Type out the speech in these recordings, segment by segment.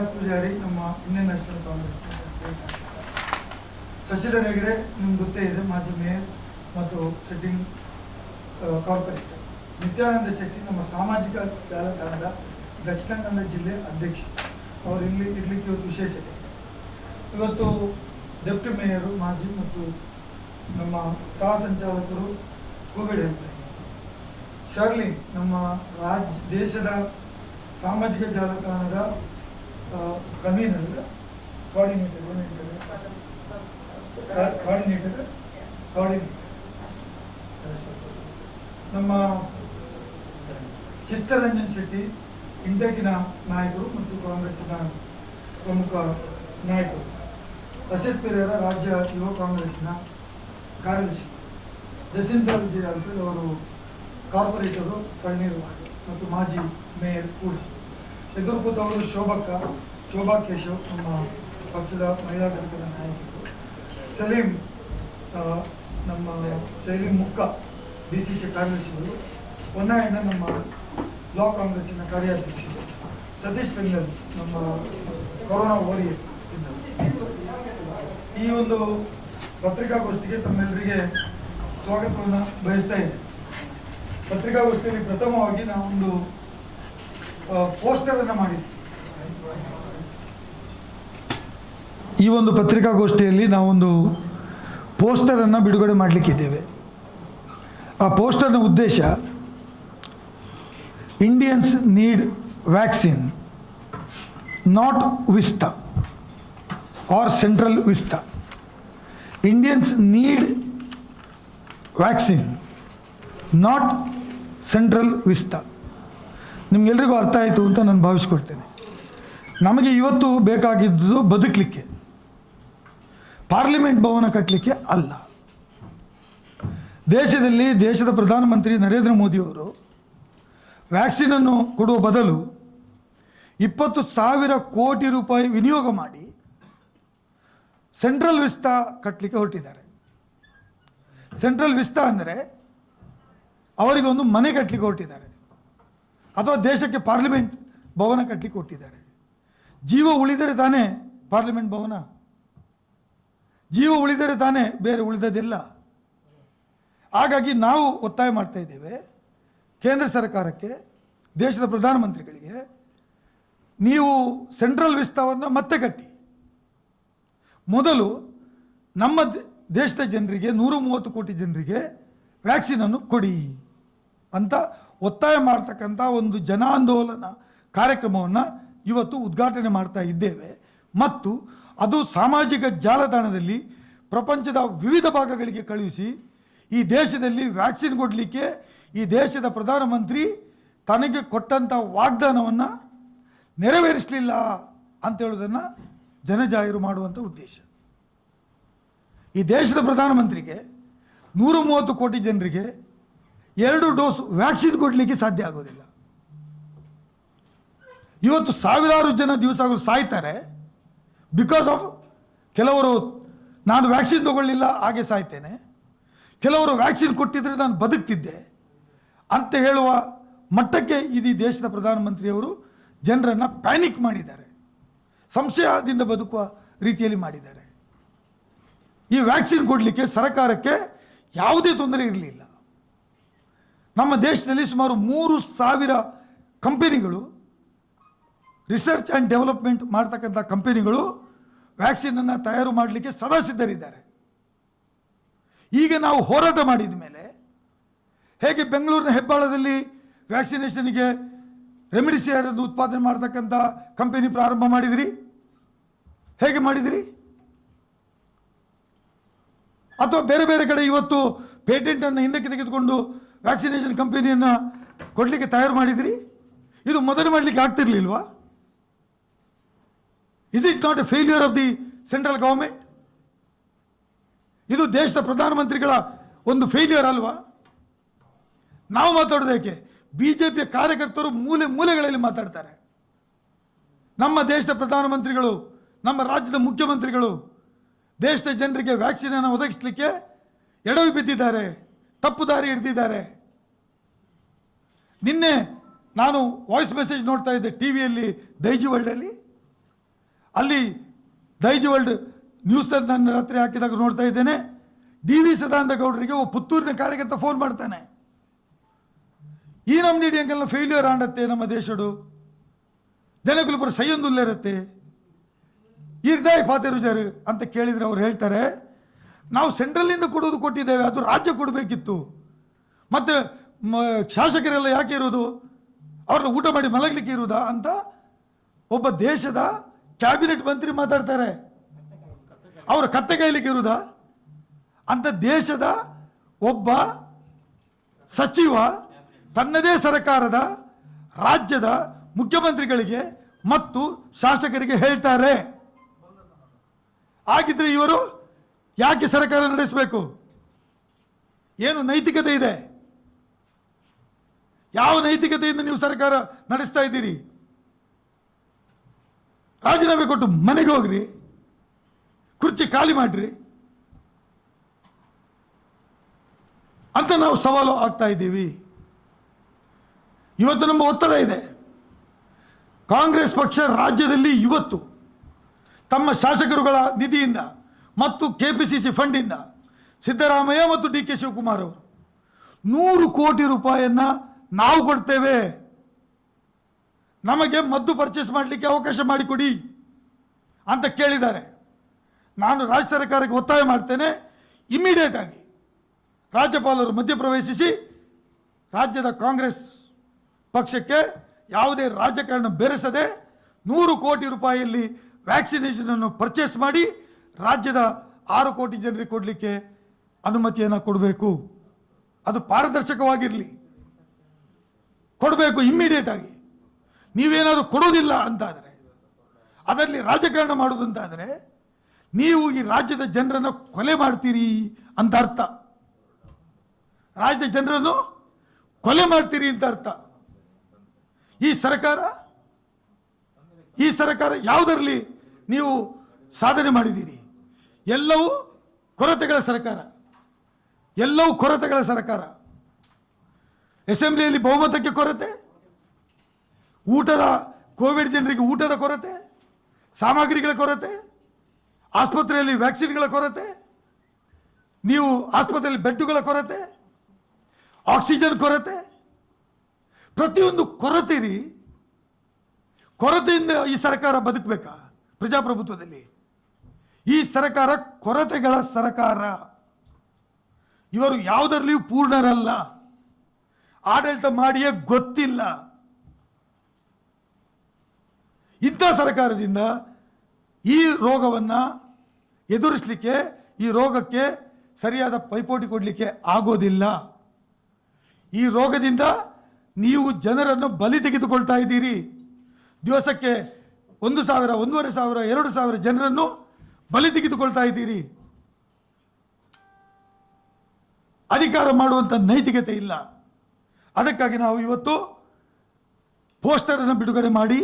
ಶ್ರೀನಾಥ್ ಪೂಜಾರಿ ನಮ್ಮ Indian national Congress, Shashidhar Hegde ನಿಮ್ಗೆ ಗೊತ್ತೇ ಇದೆ, ಮಾಜಿ ಮೇಯರ್ ಮತ್ತು ಸಿಟ್ಟಿಂಗ್ ಕಾರ್ಪೊರೇಟರ್. ನಿತ್ಯಾನಂದ ಶೆಟ್ಟಿ ನಮ್ಮ ಸಾಮಾಜಿಕ ಜಾಲತಾಣದ ದಕ್ಷಿಣ ಕನ್ನಡ ಜಿಲ್ಲೆ ಅಧ್ಯಕ್ಷ. ಅವರು ಇಲ್ಲಿ ಇರಲಿಕ್ಕೆ ಇವತ್ತು ವಿಶೇಷತೆ. ಇವತ್ತು ಡೆಪ್ಟಿ ಮೇಯರು ಮಾಜಿ ಮತ್ತು ನಮ್ಮ ಸಹ ಸಂಚಾಲಕರು ಕೋವಿಡ್ ಹೆಲ್ಪ್ಲೈನ್. ಶರ್ಲಿನ್ ನಮ್ಮ ದೇಶದ ಸಾಮಾಜಿಕ ಜಾಲತಾಣದ ಕನ್ವೀನರ್, ಕೋಆರ್ಡಿನೇಟರ್. ನಮ್ಮ ಚಿತ್ತರಂಜನ್ ಶೆಟ್ಟಿ ಇಂಟಕಿನ ನಾಯಕರು ಮತ್ತು ಕಾಂಗ್ರೆಸ್ಸಿನ ಪ್ರಮುಖ ನಾಯಕರು. ಅಸಿತ್ ಪೆರೇರ ರಾಜ್ಯ ಯುವ ಕಾಂಗ್ರೆಸ್ಸಿನ ಕಾರ್ಯದರ್ಶಿ. ಜಸಿಂತಾ ವಿಜಯ್ ಆಲ್ಫ್ರೆಡ್ ಅವರು ಕಾರ್ಪೊರೇಟರು ಕಣ್ಣೀರು ಮತ್ತು ಮಾಜಿ ಮೇಯರ್ ಕೂಡ. ಎದುರು ಕೂತವರು ಶೋಭಾ ಕೇಶವ್ ನಮ್ಮ ಪಕ್ಷದ ಮಹಿಳಾ ಘಟಕದ ನಾಯಕರು. ಸಲೀಂ ಮುಕ್ಕ DCC ಕಾರ್ಯದರ್ಶಿಗಳು. ಹೊನ್ನಾಯಣ್ಣ ನಮ್ಮ ಬ್ಲಾಕ್ ಕಾಂಗ್ರೆಸ್ಸಿನ ಕಾರ್ಯಾಧ್ಯಕ್ಷರು. ಸತೀಶ್ ಪೆಂಗಲ್ ನಮ್ಮ ಕೊರೋನಾ ವಾರಿಯರ್ ಇದ್ದರು. ಈ ಒಂದು ಪತ್ರಿಕಾಗೋಷ್ಠಿಗೆ ತಮ್ಮೆಲ್ಲರಿಗೆ ಸ್ವಾಗತವನ್ನು ಬಯಸ್ತಾ ಇದ್ದೇನೆ. ಪತ್ರಿಕಾಗೋಷ್ಠಿಯಲ್ಲಿ ಪ್ರಥಮವಾಗಿ ನಾವೊಂದು ಪೋಸ್ಟರ್ ಅನ್ನು ಮಾಡಿದ್ವಿ. ಈ ಒಂದು ಪತ್ರಿಕಾಗೋಷ್ಠಿಯಲ್ಲಿ ನಾವೊಂದು ಪೋಸ್ಟರ್ ಅನ್ನು ಬಿಡುಗಡೆ ಮಾಡಲಿಕ್ಕಿದ್ದೇವೆ. ಆ ಪೋಸ್ಟರ್ನ ಉದ್ದೇಶ Indians need vaccine, not Vista or central Vista. Indians need vaccine, not central Vista. ನಿಮಗೆಲ್ರಿಗೂ ಅರ್ಥ ಆಯಿತು ಅಂತ ನಾನು ಭಾವಿಸ್ಕೊಳ್ತೇನೆ. ನಮಗೆ ಇವತ್ತು ಬೇಕಾಗಿದ್ದು ಬದುಕಲಿಕ್ಕೆ, ಪಾರ್ಲಿಮೆಂಟ್ ಭವನ ಕಟ್ಟಲಿಕ್ಕೆ ಅಲ್ಲ. ದೇಶದ ಪ್ರಧಾನಮಂತ್ರಿ ನರೇಂದ್ರ ಮೋದಿಯವರು ವ್ಯಾಕ್ಸಿನನ್ನು ಕೊಡುವ ಬದಲು 20,000 ಕೋಟಿ ರೂಪಾಯಿ ವಿನಿಯೋಗ ಮಾಡಿ ಸೆಂಟ್ರಲ್ ವಿಸ್ತಾ ಕಟ್ಟಲಿಕ್ಕೆ ಹೊರಟಿದ್ದಾರೆ. ಸೆಂಟ್ರಲ್ ವಿಸ್ತಾ ಅಂದರೆ ಅವರಿಗೊಂದು ಮನೆ ಕಟ್ಟಲಿಕ್ಕೆ ಹೊರಟಿದ್ದಾರೆ, ಅಥವಾ ದೇಶಕ್ಕೆ ಪಾರ್ಲಿಮೆಂಟ್ ಭವನ ಕಟ್ಟಲಿಕ್ಕೆ ಹೊರಟಿದ್ದಾರೆ. ಜೀವ ಉಳಿದರೆ ತಾನೇ ಪಾರ್ಲಿಮೆಂಟ್ ಭವನ, ಜೀವ ಉಳಿದರೆ ತಾನೇ ಬೇರೆ ಉಳಿದದಿಲ್ಲ. ಹಾಗಾಗಿ ನಾವು ಒತ್ತಾಯ ಮಾಡ್ತಾ ಇದ್ದೇವೆ ಕೇಂದ್ರ ಸರ್ಕಾರಕ್ಕೆ, ದೇಶದ ಪ್ರಧಾನಮಂತ್ರಿಗಳಿಗೆ, ನೀವು ಸೆಂಟ್ರಲ್ ವಿಸ್ತಾವನ್ನು ಮತ್ತೆ ಕಟ್ಟಿ, ಮೊದಲು ನಮ್ಮ ದೇಶದ ಜನರಿಗೆ 130 ಕೋಟಿ ಜನರಿಗೆ ವ್ಯಾಕ್ಸಿನನ್ನು ಕೊಡಿ ಅಂತ ಒತ್ತಾಯ ಮಾಡ್ತಕ್ಕಂಥ ಒಂದು ಜನಾಂದೋಲನ ಕಾರ್ಯಕ್ರಮವನ್ನು ಇವತ್ತು ಉದ್ಘಾಟನೆ ಮಾಡ್ತಾ ಇದ್ದೇವೆ. ಮತ್ತು ಅದು ಸಾಮಾಜಿಕ ಜಾಲತಾಣದಲ್ಲಿ ಪ್ರಪಂಚದ ವಿವಿಧ ಭಾಗಗಳಿಗೆ ಕಳುಹಿಸಿ, ಈ ದೇಶದಲ್ಲಿ ವ್ಯಾಕ್ಸಿನ್ ಕೊಡಲಿಕ್ಕೆ ಈ ದೇಶದ ಪ್ರಧಾನಮಂತ್ರಿ ತನಗೆ ಕೊಟ್ಟಂಥ ವಾಗ್ದಾನವನ್ನು ನೆರವೇರಿಸಲಿಲ್ಲ ಅಂತ ಹೇಳೋದನ್ನು ಜನಜಾಹಿರು ಮಾಡುವಂಥ ಉದ್ದೇಶ. ಈ ದೇಶದ ಪ್ರಧಾನಮಂತ್ರಿಗೆ 130 ಕೋಟಿ ಜನರಿಗೆ 2 ಡೋಸ್ ವ್ಯಾಕ್ಸಿನ್ ಕೊಡಲಿಕ್ಕೆ ಸಾಧ್ಯ ಆಗೋದಿಲ್ಲ. ಇವತ್ತು ಸಾವಿರಾರು ಜನ ದಿವಸಗಳು ಸಾಯ್ತಾರೆ ಬಿಕಾಸ್ ಆಫ್ ಕೆಲವರು ನಾನು ವ್ಯಾಕ್ಸಿನ್ ತಗೊಳ್ಳಿಲ್ಲ ಹಾಗೆ ಸಾಯ್ತೇನೆ, ಕೆಲವರು ವ್ಯಾಕ್ಸಿನ್ ಕೊಟ್ಟಿದ್ರೆ ನಾನು ಬದುಕ್ತಿದ್ದೆ ಅಂತ ಹೇಳುವ ಮಟ್ಟಕ್ಕೆ ಈ ದೇಶದ ಪ್ರಧಾನಮಂತ್ರಿಯವರು ಜನರನ್ನು ಪ್ಯಾನಿಕ್ ಮಾಡಿದ್ದಾರೆ, ಸಂಶಯದಿಂದ ಬದುಕುವ ರೀತಿಯಲ್ಲಿ ಮಾಡಿದ್ದಾರೆ. ಈ ವ್ಯಾಕ್ಸಿನ್ ಕೊಡಲಿಕ್ಕೆ ಸರ್ಕಾರಕ್ಕೆ ಯಾವುದೇ ತೊಂದರೆ ಇರಲಿಲ್ಲ. ನಮ್ಮ ದೇಶದಲ್ಲಿ ಸುಮಾರು 3,000 ಕಂಪನಿಗಳು, ರಿಸರ್ಚ್ ಆ್ಯಂಡ್ ಡೆವಲಪ್ಮೆಂಟ್ ಮಾಡ್ತಕ್ಕಂಥ ಕಂಪನಿಗಳು ವ್ಯಾಕ್ಸಿನನ್ನು ತಯಾರು ಮಾಡಲಿಕ್ಕೆ ಸದಾ ಸಿದ್ಧರಿದ್ದಾರೆ. ಈಗ ನಾವು ಹೋರಾಟ ಮಾಡಿದ ಮೇಲೆ ಹೇಗೆ ಬೆಂಗಳೂರಿನ ಹೆಬ್ಬಾಳದಲ್ಲಿ ವ್ಯಾಕ್ಸಿನೇಷನ್ಗೆ ರೆಮಿಡಿಸಿವಿರ್ ಅನ್ನು ಉತ್ಪಾದನೆ ಮಾಡತಕ್ಕಂಥ ಕಂಪನಿ ಪ್ರಾರಂಭ ಮಾಡಿದಿರಿ, ಹೇಗೆ ಮಾಡಿದಿರಿ? ಅಥವಾ ಬೇರೆ ಬೇರೆ ಕಡೆ ಇವತ್ತು ಪೇಟೆಂಟನ್ನು ಹಿಂದಕ್ಕೆ ತೆಗೆದುಕೊಂಡು ವ್ಯಾಕ್ಸಿನೇಷನ್ ಕಂಪನಿಯನ್ನು ಕೊಡಲಿಕ್ಕೆ ತಯಾರು ಮಾಡಿದಿರಿ. ಇದು ಮೊದಲು ಮಾಡಲಿಕ್ಕೆ ಆಗ್ತಿರ್ಲಿಲ್ವಾ? Is it not a failure of the central government? ಇದು ದೇಶದ ಪ್ರಧಾನಮಂತ್ರಿಗಳ ಒಂದು ಫೇಲ್ಯೂರ್ ಅಲ್ವಾ? ನಾವು ಮಾತಾಡೋದಕ್ಕೆ ಬಿಜೆಪಿಯ ಕಾರ್ಯಕರ್ತರು ಮೂಲೆ ಮೂಲೆಗಳಲ್ಲಿ ಮಾತಾಡ್ತಾರೆ. ನಮ್ಮ ದೇಶದ ಪ್ರಧಾನಮಂತ್ರಿಗಳು, ನಮ್ಮ ರಾಜ್ಯದ ಮುಖ್ಯಮಂತ್ರಿಗಳು ದೇಶದ ಜನರಿಗೆ ವ್ಯಾಕ್ಸಿನ್ ಅನ್ನು ಒದಗಿಸಲಿಕ್ಕೆ ಎಡವಿ ಬಿದ್ದಿದ್ದಾರೆ, ತಪ್ಪು ದಾರಿ ಹಿಡಿದಿದ್ದಾರೆ. ನಿನ್ನೆ ನಾನು ವಾಯ್ಸ್ ಮೆಸೇಜ್ ನೋಡ್ತಾ ಇದ್ದೆ ಟಿವಿಯಲ್ಲಿ, ದೈಜಿ ವರ್ಲ್ಡಲ್ಲಿ ಅಲ್ಲಿ ದೈಜ್ ವರ್ಲ್ಡ್ ನ್ಯೂಸ್ ನಾನು ರಾತ್ರಿ ಹಾಕಿದಾಗ ನೋಡ್ತಾ ಇದ್ದೇನೆ, DV ಸದಾನಂದ ಗೌಡರಿಗೆ ಒಬ್ಬ ಪುತ್ತೂರಿನ ಕಾರ್ಯಕರ್ತ ಫೋನ್ ಮಾಡ್ತಾನೆ, ಈ ನಮ್ನಿ ಅಂಕಲ್ನ ಫೇಲ್ಯೂರ್ ಆಂಡತ್ತೆ ನಮ್ಮ ದೇಶಡು ಜನಗಳು ಪುರ ಸೈಯೊಂದುಲ್ಲರತ್ತೆ ಇರ್ದಾಯ ಪಾತೆರುಜರು ಅಂತ ಕೇಳಿದರೆ ಅವ್ರು ಹೇಳ್ತಾರೆ, ನಾವು ಸೆಂಟ್ರಲಿಂದ ಕೊಟ್ಟಿದ್ದೇವೆ, ಅದು ರಾಜ್ಯ ಕೊಡಬೇಕಿತ್ತು, ಮತ್ತು ಶಾಸಕರೆಲ್ಲ ಯಾಕೆ ಇರೋದು, ಅವ್ರನ್ನ ಊಟ ಮಾಡಿ ಮಲಗಲಿಕ್ಕೆ ಇರುವುದಾ ಅಂತ ಒಬ್ಬ ದೇಶದ ಕ್ಯಾಬಿನೆಟ್ ಮಂತ್ರಿ ಮಾತಾಡ್ತಾರೆ. ಅವರ ಕತ್ತೆಗಾಯಲಿಕ್ಕೆ ಇರುವುದಾ ಅಂತ ದೇಶದ ಒಬ್ಬ ಸಚಿವ ತನ್ನದೇ ಸರ್ಕಾರದ ರಾಜ್ಯದ ಮುಖ್ಯಮಂತ್ರಿಗಳಿಗೆ ಮತ್ತು ಶಾಸಕರಿಗೆ ಹೇಳ್ತಾರೆ. ಹಾಗಿದ್ರೆ ಇವರು ಯಾಕೆ ಸರ್ಕಾರ ನಡೆಸಬೇಕು? ಏನು ನೈತಿಕತೆ ಇದೆ? ಯಾವ ನೈತಿಕತೆಯಿಂದ ನೀವು ಸರ್ಕಾರ ನಡೆಸ್ತಾ ಇದ್ದೀರಿ? ರಾಜೀನಾಮೆ ಕೊಟ್ಟು ಮನೆಗೆ ಹೋಗ್ರಿ, ಕುರ್ಚಿ ಖಾಲಿ ಮಾಡ್ರಿ ಅಂತ ನಾವು ಸವಾಲು ಆಗ್ತಾ ಇದ್ದೀವಿ. ಇವತ್ತು ನಮ್ಮ ಒತ್ತಡ ಇದೆ. ಕಾಂಗ್ರೆಸ್ ಪಕ್ಷ ರಾಜ್ಯದಲ್ಲಿ ಇವತ್ತು ತಮ್ಮ ಶಾಸಕರುಗಳ ನಿಧಿಯಿಂದ ಮತ್ತು KPCC ಫಂಡಿಂದ ಸಿದ್ದರಾಮಯ್ಯ ಮತ್ತು DK ಶಿವಕುಮಾರ್ ಅವರು 100 ಕೋಟಿ ರೂಪಾಯಿಯನ್ನ ನಾವು ಕೊಡ್ತೇವೆ, ನಮಗೆ ಮದ್ದು ಪರ್ಚೇಸ್ ಮಾಡಲಿಕ್ಕೆ ಅವಕಾಶ ಮಾಡಿಕೊಡಿ ಅಂತ ಕೇಳಿದ್ದಾರೆ. ನಾನು ರಾಜ್ಯ ಸರ್ಕಾರಕ್ಕೆ ಒತ್ತಾಯ ಮಾಡ್ತೇನೆ, ಇಮಿಡಿಯೇಟ್ ಆಗಿ ರಾಜ್ಯಪಾಲರು ಮಧ್ಯಪ್ರವೇಶಿಸಿ ರಾಜ್ಯದ ಕಾಂಗ್ರೆಸ್ ಪಕ್ಷಕ್ಕೆ ಯಾವುದೇ ರಾಜಕಾರಣ ಬೆರೆಸದೆ 100 ಕೋಟಿ ರೂಪಾಯಿಯಲ್ಲಿ ವ್ಯಾಕ್ಸಿನೇಷನ್ ಅನ್ನು ಪರ್ಚೇಸ್ ಮಾಡಿ ರಾಜ್ಯದ 6 ಕೋಟಿ ಜನರಿಗೆ ಕೊಡಲಿಕ್ಕೆ ಅನುಮತಿಯನ್ನು ಕೊಡಬೇಕು. ಅದು ಪಾರದರ್ಶಕವಾಗಿರಲಿ, ಕೊಡಬೇಕು ಇಮ್ಮಿಡಿಯೇಟ್ ಆಗಿ. ನೀವೇನಾದರೂ ಕೊಡೋದಿಲ್ಲ ಅಂತಾದರೆ, ಅದರಲ್ಲಿ ರಾಜಕಾರಣ ಮಾಡೋದಂತಾದರೆ ನೀವು ಈ ರಾಜ್ಯದ ಜನರನ್ನು ಕೊಲೆ ಮಾಡ್ತೀರಿ ಅಂತ ಅರ್ಥ. ರಾಜ್ಯದ ಜನರನ್ನು ಕೊಲೆ ಮಾಡ್ತೀರಿ ಅಂತ ಅರ್ಥ. ಈ ಸರ್ಕಾರ ಯಾವುದರಲ್ಲಿ ನೀವು ಸಾಧನೆ ಮಾಡಿದ್ದೀರಿ? ಎಲ್ಲವೂ ಕೊರತೆಗಳ ಸರ್ಕಾರ. ಅಸೆಂಬ್ಲಿಯಲ್ಲಿ ಬಹುಮತಕ್ಕೆ ಕೊರತೆ, ಕೋವಿಡ್ ಜನರಿಗೆ ಊಟದ ಕೊರತೆ, ಸಾಮಗ್ರಿಗಳ ಕೊರತೆ, ಆಸ್ಪತ್ರೆಯಲ್ಲಿ ವ್ಯಾಕ್ಸಿನ್ಗಳ ಕೊರತೆ, ನೀವು ಆಸ್ಪತ್ರೆಯಲ್ಲಿ ಬೆಡ್ಗಳ ಕೊರತೆ, ಆಕ್ಸಿಜನ್ ಕೊರತೆ, ಪ್ರತಿಯೊಂದು ಕೊರತೆ ರೀ. ಕೊರತೆಯಿಂದ ಈ ಸರ್ಕಾರ ಬದುಕಬೇಕಾ? ಪ್ರಜಾಪ್ರಭುತ್ವದಲ್ಲಿ ಈ ಸರ್ಕಾರ ಕೊರತೆಗಳ ಸರ್ಕಾರ. ಇವರು ಯಾವುದರಲ್ಲಿಯೂ ಪೂರ್ಣರಲ್ಲ, ಆಡಳಿತ ಮಾಡಿಯೇ ಗೊತ್ತಿಲ್ಲ. ಇಂಥ ಸರ್ಕಾರದಿಂದ ಈ ರೋಗವನ್ನು ಎದುರಿಸಲಿಕ್ಕೆ, ಈ ರೋಗಕ್ಕೆ ಸರಿಯಾದ ಪೈಪೋಟಿ ಕೊಡಲಿಕ್ಕೆ ಆಗೋದಿಲ್ಲ. ಈ ರೋಗದಿಂದ ನೀವು ಜನರನ್ನು ಬಲಿ ತೆಗೆದುಕೊಳ್ತಾ ಇದ್ದೀರಿ. ದಿವಸಕ್ಕೆ 1,000, 1,500, 2,000 ಜನರನ್ನು ಬಲಿ ತೆಗೆದುಕೊಳ್ತಾ ಇದ್ದೀರಿ. ಅಧಿಕಾರ ಮಾಡುವಂಥ ನೈತಿಕತೆ ಇಲ್ಲ. ಅದಕ್ಕಾಗಿ ನಾವು ಇವತ್ತು ಪೋಸ್ಟರ್ ಅನ್ನು ಬಿಡುಗಡೆ ಮಾಡಿ